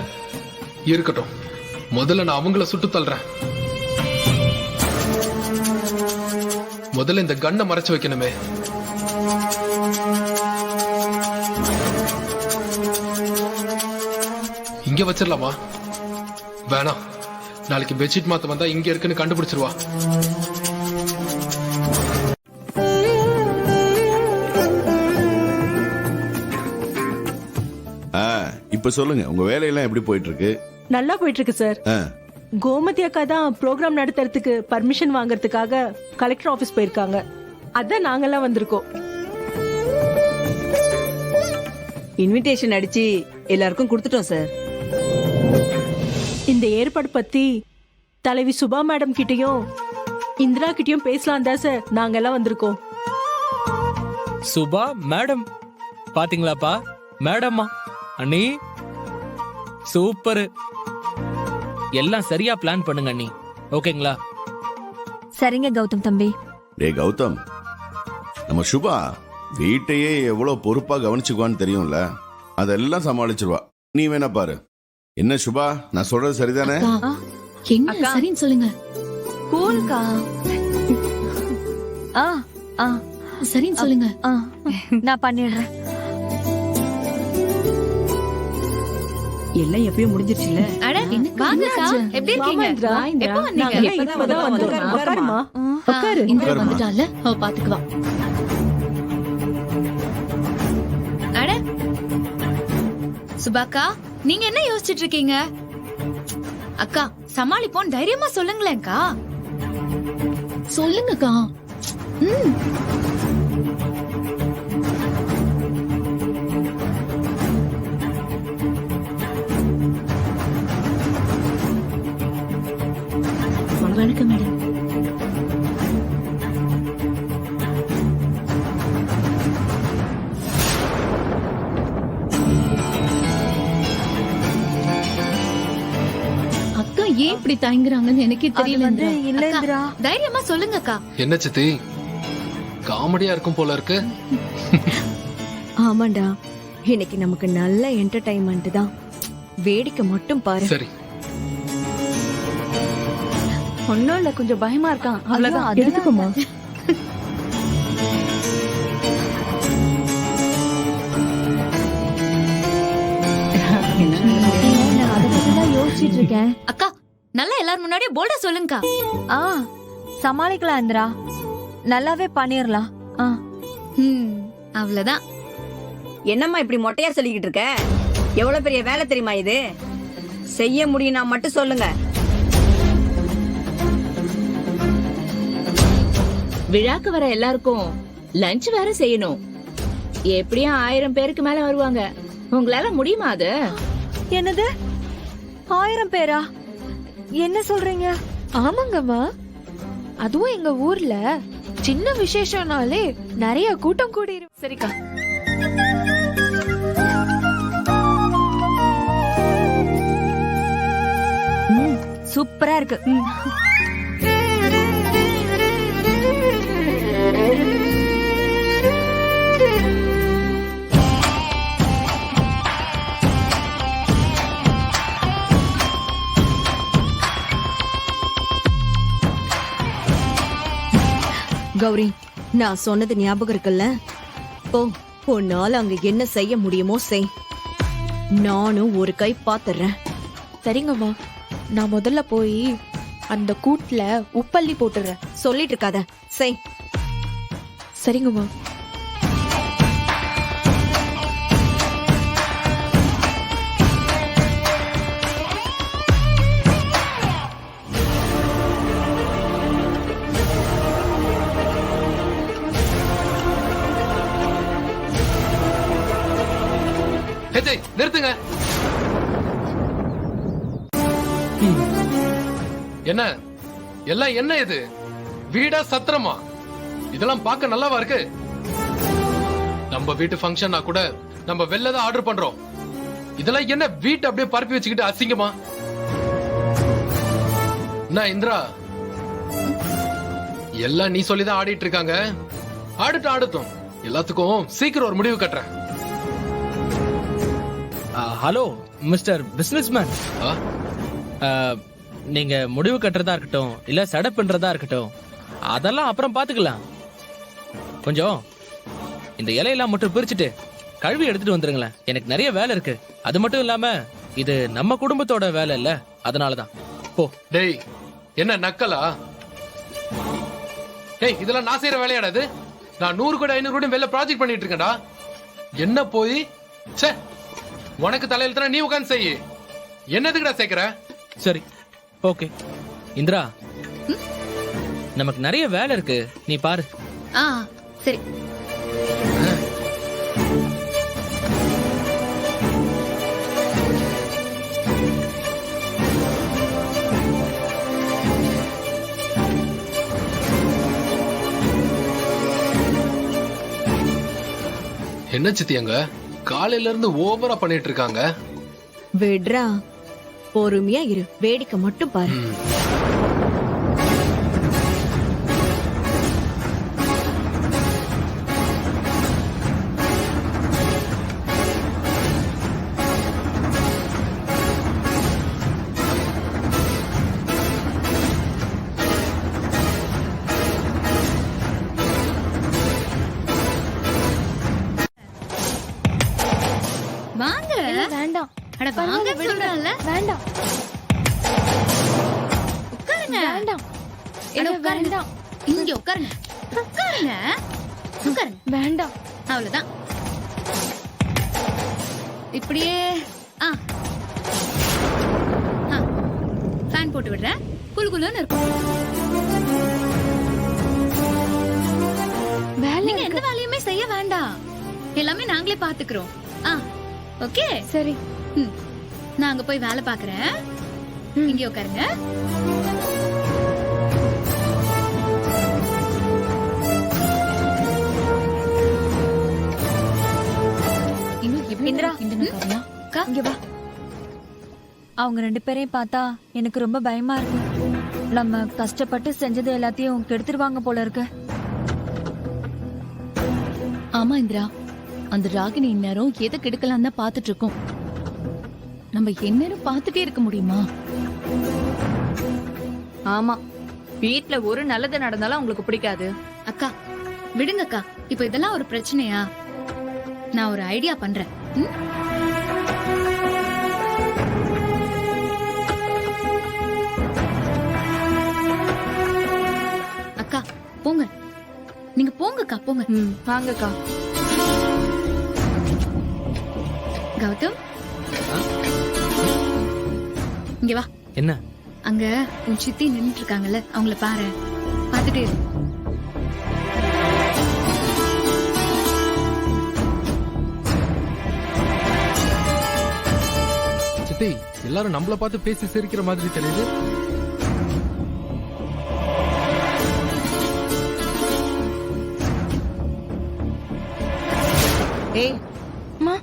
[SPEAKER 10] இருக்கட்டும். முதல்ல நான் அவங்கள சுட்டு தள்ளுறேன். முதல்ல இந்த கண்ணை மறைச்சு வைக்கணுமே. இங்க வச்சிடலாமா? வேணாம். நாளைக்கு பெட்ஷீட் மாத்த வந்தா இங்க இருக்குன்னு கண்டுபிடிச்சிருவா.
[SPEAKER 8] இப்ப சொல்லுங்க, உங்க வேலையெல்லாம் எப்படி போயிட்டு இருக்கு?
[SPEAKER 5] நல்லா போயிட்டு இருக்கு சார். கோமதி அக்கா தான் ப்ரோக்ராம் நடத்துறதுக்கு பர்மிஷன் வாங்குறதுக்காக கலெக்டர் ஆபீஸ் போயிருக்காங்க. அதான் நாங்கெல்லாம் வந்திருக்கோம்.
[SPEAKER 16] இன்விடேஷன் அடிச்சு எல்லாருக்கும் கொடுத்துட்டோம் சார்.
[SPEAKER 5] இந்த ஏற்பாடு பத்தி தலைவி சுபா மேடம் கிட்டயும் இந்திரா கிட்டயும் பேசலாம் தான் சார் நாங்கெல்லாம் வந்திருக்கோம்.
[SPEAKER 7] சுபா மேடம் பாத்தீங்களாப்பா? மேடம்மா அண்ணி சூப்பர். எல்லாம் சரியா பிளான் பண்ணுங்க அண்ணி. ஓகேங்களா?
[SPEAKER 3] சரிங்க கௌதம் தம்பி.
[SPEAKER 8] டேய் கௌதம், நம்ம சுபா வீட்டையே எவ்வளவு பொறுப்பா கவனிச்சுக்குவான்னு தெரியும்ல, அதெல்லாம் சமாளிச்சிருவா. நீ வேணா பாரு. என்ன சுபா, நான் சொல்றது சரிதானே?
[SPEAKER 1] அக்கா, என்ன
[SPEAKER 3] அக்கா.
[SPEAKER 1] சரின்னு சொல்லுங்க.
[SPEAKER 3] கூல்கா. ஆ ஆ
[SPEAKER 1] சரின்னு சொல்லுங்க.
[SPEAKER 3] ஆ நான் பண்ணிடுறேன்.
[SPEAKER 16] எல்லாம் எப்பயும் முடிஞ்சிருச்சுல.
[SPEAKER 4] அட வாங்கக்கா, எப்படி இருக்கீங்க? எப்போ வந்தீங்க?
[SPEAKER 5] இப்பதான் வந்தோம். உட்காருமா. உட்காரு.
[SPEAKER 1] இந்திரா வந்துட்டால, அவ பாத்துக்குவா.
[SPEAKER 4] அட சுபாக்கா, நீங்க என்ன யோசிச்சுட்டு இருக்கீங்க? அக்கா சமாளிப்போம், தைரியமா சொல்லுங்களேன்க்கா.
[SPEAKER 1] சொல்லுங்கக்கா. ம். வணக்கம் மேடம். அக்கா ஏன் இப்படி தயங்குறாங்கன்னு எனக்கே தெரியல.
[SPEAKER 3] வந்து இல்ல
[SPEAKER 4] அக்கா,
[SPEAKER 3] இந்திரா.
[SPEAKER 4] தைரியமா சொல்லுங்கக்கா.
[SPEAKER 10] என்ன சித்தி, காமெடியா இருக்கும் போல இருக்கு.
[SPEAKER 11] ஆமாண்டா, இன்னைக்கு நமக்கு நல்ல என்டர்டைன்மெண்ட் தான். வேடிக்கை மட்டும் பாரு.
[SPEAKER 10] சரி,
[SPEAKER 3] ஒன்னும் இல்ல, கொஞ்சம் பயமா இருக்கான், அவ்வளவுதான்.
[SPEAKER 5] எடுத்துக்கோமா.
[SPEAKER 3] நான் அதை பத்தி தான் யோசிச்சுட்டு இருக்கேன்.
[SPEAKER 4] அக்கா நல்லா எல்லாரும் முன்னாடியே போல்டா சொல்லுங்கக்கா.
[SPEAKER 3] ஆ சமாளிக்கலாம் இந்திரா, நல்லாவே பண்ணிரலாம். ஆ
[SPEAKER 4] அவ்வளவுதான்.
[SPEAKER 16] என்னம்மா இப்படி மொட்டையா சொல்லிக்கிட்டு இருக்க? எவ்வளவு பெரிய வேலை தெரியுமா இது? செய்ய முடியும்னா மட்டும் சொல்லுங்க.
[SPEAKER 14] விழாக்கு வர எல்லாருக்கும் லஞ்ச் வேற செய்யணும். எப்படியும் 1000 பேருக்கு மேல வருவாங்க. உங்களால முடியுமா அது?
[SPEAKER 3] என்னது 1000 பேரா? என்ன சொல்றீங்க? ஆமாங்கம்மா, அதுவும் எங்க ஊர்ல சின்ன விசேஷம்னாலே நிறைய கூட்டம் கூடிரும். சரிக்கா. சூப்பரா இருக்கு.
[SPEAKER 11] கௌரி, நான் சொன்னது ஞாபகம் இருக்குல்ல? போ, உன்னால அங்க என்ன செய்ய முடியுமோ செய். நானும் ஒரு கை பாத்துறேன்.
[SPEAKER 3] சரிங்கம்மா, நான் முதல்ல போய் அந்த கூட்டுல உப்பள்ளி போட்டுறேன்.
[SPEAKER 11] சொல்லிட்டு இருக்காத, செய்.
[SPEAKER 3] சரிங்கம்மா.
[SPEAKER 10] நிறுத்துங்க. என்ன எல்லாம் என்ன இது? வீடா சத்திரமா? இதெல்லாம் பார்க்க நல்லாவா இருக்கு? நம்ம வீட்டு ஃபங்க்ஷன்னா கூட நம்ம வெளில தான் ஆர்டர் பண்றோம். இதெல்லாம் என்ன வீட்டை அப்படியே பரப்பி வச்சுக்கிட்டு அசிங்கமா? என்ன இந்திரா, எல்லாம் நீ சொல்லிதான் ஆடிட்டு இருக்காங்க. ஆடட்டும். எல்லாத்துக்கும் சீக்கிரம் ஒரு முடிவு கட்டுறேன்.
[SPEAKER 7] ஹலோ மிஸ்டர் பிசினஸ்மேன், நீங்க முடிவு கட்டுறதா இருக்கட்டும் இல்ல செட்டப் பண்றதா இருக்கட்டும், அதெல்லாம் அப்புறம் பாத்துக்கலாம். கொஞ்சம் இந்த இலையெல்லாம் மட்டும் பிரிச்சுட்டு கழுவி எடுத்துட்டு வந்துருங்களேன். எனக்கு நிறைய வேலை இருக்கு. அது மட்டும் இல்லாம இது நம்ம குடும்பத்தோட வேலை இல்ல, அதனாலதான். போ.
[SPEAKER 10] டேய், என்ன நக்கலா? டேய், இதெல்லாம் நான் செய்யற வேலையாடாது? நான் 100 கோடி 500 கோடி வெளில ப்ராஜெக்ட் பண்ணிட்டு இருக்கேன்டா. என்ன போய் சே, உனக்கு தலையில நீ உட்கார்ந்து செய்ய. என்னதுக்குடா சேர்க்கிற?
[SPEAKER 7] சரி, ஓகே. இந்திரா, நமக்கு நிறைய வேலை இருக்கு, நீ பாரு.
[SPEAKER 4] சரி.
[SPEAKER 10] என்ன சித்தியங்க காலையில இருந்து ஓவரா பண்ணிட்டு இருக்காங்க?
[SPEAKER 11] விட்ரா, பொறுமையா இரு, வேடிக்கை மட்டும் பாரு.
[SPEAKER 4] அட வாங்க சொல்றேன்ல.
[SPEAKER 3] வேண்டாம்
[SPEAKER 4] உட்காருங்க.
[SPEAKER 3] வேண்டாம்
[SPEAKER 4] அட
[SPEAKER 3] எனக்கு
[SPEAKER 4] உட்காருங்க.
[SPEAKER 3] வேண்டாம்
[SPEAKER 4] இங்க உட்காருங்க. உட்காருங்க. உட்காருங்க.
[SPEAKER 3] வேண்டாம்
[SPEAKER 4] அவ்வளவுதான். இப்படியே ஆ ஆ, ஃபேன் போட்டு விடுறேன். குளுகுளுன்னு இருக்கும். நீங்க எந்த வேலையுமே செய்ய வேண்டாம். எல்லாமே நாங்களே பாத்துக்கிறோம். ஓகே
[SPEAKER 3] சரி.
[SPEAKER 4] நான் அங்க போய் வேலை பாக்குறேன். இங்க உட்காருங்க.
[SPEAKER 3] இந்திரா இங்க வா. அவங்க 2 பேரையும் பார்த்தா எனக்கு ரொம்ப பயமா இருக்கு. நம்ம கஷ்டப்பட்டு செஞ்சது எல்லாத்தையும் கெடுத்துருவாங்க போல இருக்கு.
[SPEAKER 1] ஆமா இந்திரா, அந்த ராகினி இந்நேரம் எதை கெடுக்கலாம் தான் பாத்துட்டு இருக்கோம். நம்ம எந்நேரம் பாத்துட்டே இருக்க முடியுமா?
[SPEAKER 3] ஆமா, வீட்ல ஒரு நல்லது நடந்தாலும் உங்களுக்கு பிடிக்காது.
[SPEAKER 4] அக்கா விடுங்கக்கா. இப்ப இதெல்லாம் ஒரு பிரச்சனையா? நான் ஒரு ஐடியா பண்றேன். அக்கா போங்க. நீங்க போங்கக்கா போங்க.
[SPEAKER 3] வாங்கக்கா.
[SPEAKER 4] கௌதம் இங்க வா.
[SPEAKER 7] என்ன?
[SPEAKER 4] அங்க உன் சித்தி நின்னுட்டு இருக்காங்கல்ல, அவங்கள பாரு. பாத்துட்டே இரு.
[SPEAKER 10] சித்தி, எல்லாரும் நம்மள பார்த்து பேசி சிரிக்கிற மாதிரி தெரியுது.
[SPEAKER 11] ஏய்
[SPEAKER 3] அம்மா,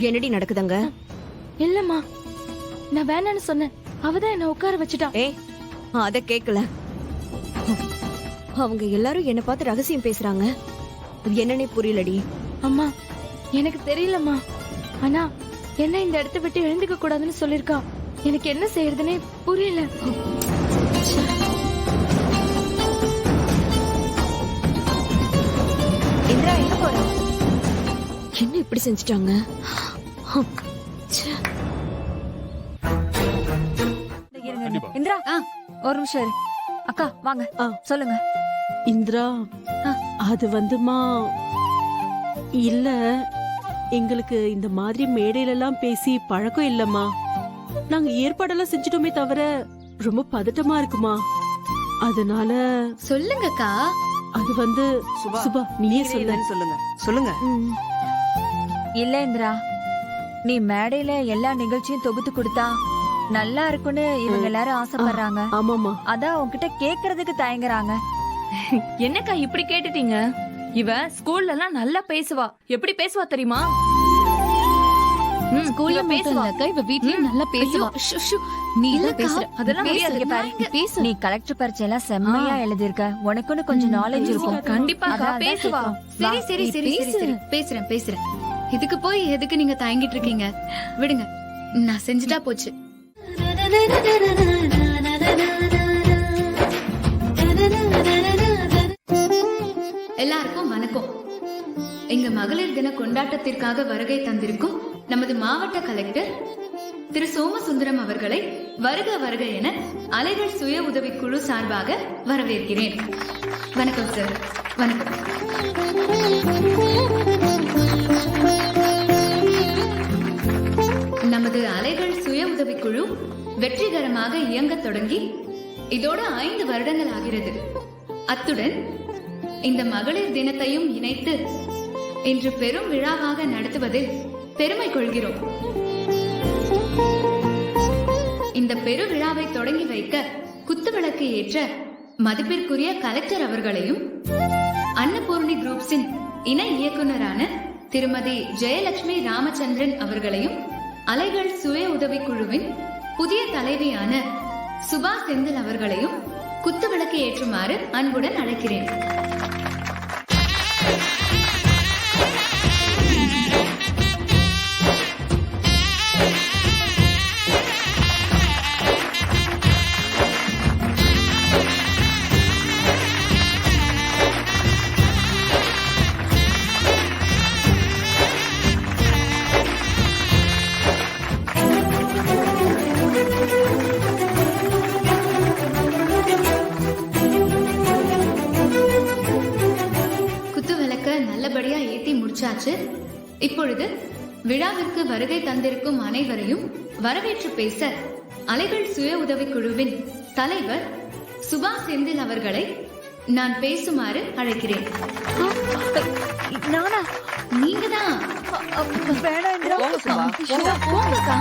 [SPEAKER 11] என்னடி நடக்குதுங்க?
[SPEAKER 3] இல்லம்மா, நான் வேணான்னு சொன்னேன். அவதான் என்ன உட்கார வச்சுட்டா.
[SPEAKER 11] ஏய் அத கேக்கல. அவங்க எல்லாரும் என்ன பார்த்து ரகசியம் பேசுறாங்க. அது என்னன்னே புரியலடி.
[SPEAKER 3] அம்மா எனக்கு தெரியலம்மா. ஆனா என்ன இந்த இடத்த விட்டு எழுந்துக்க கூடாதுன்னு சொல்லிருக்கா. எனக்கு என்ன செய்யறதுன்னே புரியல.
[SPEAKER 11] இந்திரா எங்க போற? என்ன இப்படி செஞ்சுட்டாங்க?
[SPEAKER 3] இந்திரா ஒரு நிமிஷம் இரு. அக்கா வாங்க சொல்லுங்க.
[SPEAKER 5] இந்திரா, அது வந்துமா இல்ல, எங்களுக்கு இந்த மாதிரி மேடையில எல்லாம் பேசி பழக்கம் இல்லம்மா. நாங்க ஏற்பாடெல்லாம் செஞ்சிட்டோமே தவிர ரொம்ப பதட்டமா இருக்குமா. அதனால
[SPEAKER 4] சொல்லுங்கக்கா.
[SPEAKER 5] அது வந்து சுபா நீயே சொல்லுங்க.
[SPEAKER 16] சொல்லுங்க.
[SPEAKER 3] இல்ல இந்திரா, நீ மேடையில எல்லா நிகழ்ச்சியும் தொகுத்து கொடுத்தா நல்லா இருக்குன்னு இவங்க எல்லாரும் ஆசைப்படுறாங்க.
[SPEAKER 5] ஆமாமா,
[SPEAKER 3] அதான் உன்கிட்ட கேக்குறதுக்கு தயங்குறாங்க.
[SPEAKER 17] என்னக்கா இப்படி கேட்டுட்டீங்க? இவ ஸ்கூல்ல எல்லாம் நல்லா பேசுவா. எப்படி பேசுவா தெரியுமா?
[SPEAKER 1] ஸ்கூல்ல பேசுவா. இவ வீட்லயும் நல்லா பேசுவா. நீ தான் பேசுற.
[SPEAKER 17] அதெல்லாம் முடியாது.
[SPEAKER 3] இங்க பாரு,
[SPEAKER 1] பேசு.
[SPEAKER 3] நீ கலெக்டர் பரீட்சை எல்லாம் செம்மையா எழுதிருக்க. உனக்குன்னு கொஞ்சம் நாலேஜ் இருக்கும்.
[SPEAKER 17] கண்டிப்பாக்கா
[SPEAKER 3] அதான்
[SPEAKER 17] பேசுவா.
[SPEAKER 4] சரி சரி சரி சரி சரி பேசுறேன் பேசுறேன். இதுக்கு போய் எதுக்கு நீங்க தயங்கிட்டு இருக்கீங்க? விடுங்க, நான் செஞ்சுட்டா போச்சு. எல்லாருக்கும் வணக்கம். எங்க மகளிர் தின கொண்டாட்டத்திற்காக வருகை தந்திருக்கும் நமது மாவட்ட கலெக்டர் திரு சோமசுந்தரம் அவர்களை வருக வருக என அலைகள் சுய உதவிக்குழு சார்பாக வரவேற்கிறேன். வணக்கம் சார். வணக்கம். நமது அலைகள் சுய உதவிக்குழு வெற்றிகரமாக இயங்கத் தொடங்கி இதோட 5 வருடங்கள் ஆகிறது. அத்துடன் இந்த மகளிர் தினத்தையும் இணைத்து இன்று பெரும் விழாவாக நடத்துவதில் பெருமை கொள்கிறோம். இந்த பெரு விழாவை தொடங்கி வைக்க குத்துவிளக்கு ஏற்ற மதிப்பிற்குரிய கலெக்டர் அவர்களையும் அன்னபூர்ணி குரூப்ஸின் இணை இயக்குனரான திருமதி ஜெயலட்சுமி ராமச்சந்திரன் அவர்களையும் அலைகள் சுய உதவிக்குழுவின் புதிய தலைவியான சுபா செந்தில் அவர்களையும் குத்துவிளக்கு ஏற்றுமாறு அன்புடன் அழைக்கிறேன். ஆச்சு. இப்பொழுது விழாவிற்கு வருகை தந்திருக்கும் அனைவரையும் வரவேற்று பேச அலைகள் சுய உதவிக் குழுவின் தலைவர் சுபா செந்தில் அவர்களை நான் பேசுமாறு அழைக்கிறேன்.
[SPEAKER 3] நானா?
[SPEAKER 4] நீங்க தான்.
[SPEAKER 3] வேணாம் இந்திரா.
[SPEAKER 4] போங்கக்கா.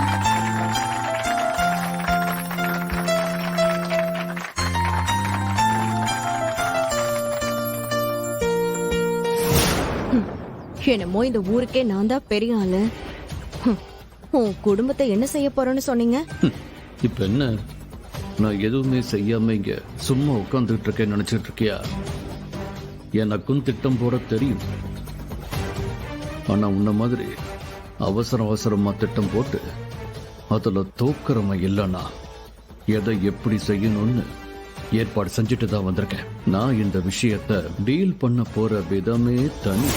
[SPEAKER 11] என்னமோ இந்த ஊருக்கே நான் தான் பெரிய ஆளு. உன் குடும்பத்தை என்ன செய்ய போறேன்னு சொன்னீங்க?
[SPEAKER 15] இப்ப என்ன, நான் எதுவுமே செய்யாம இங்க சும்மா உட்கார்ந்துட்டு இருக்கேன்னு நினைச்சிட்டு இருக்கியா? எனக்கும் திட்டம் போட தெரியும். ஆனா உன்ன மாதிரி அவசரமா திட்டம் போட்டு அதுல தோக்கிறவன் இல்லைன்னா எதை எப்படி செய்யணும்னு ஏற்பாடு செஞ்சுட்டு தான் வந்திருக்கேன். நான் இந்த விஷயத்தை டீல் பண்ண போற விதமே தனி.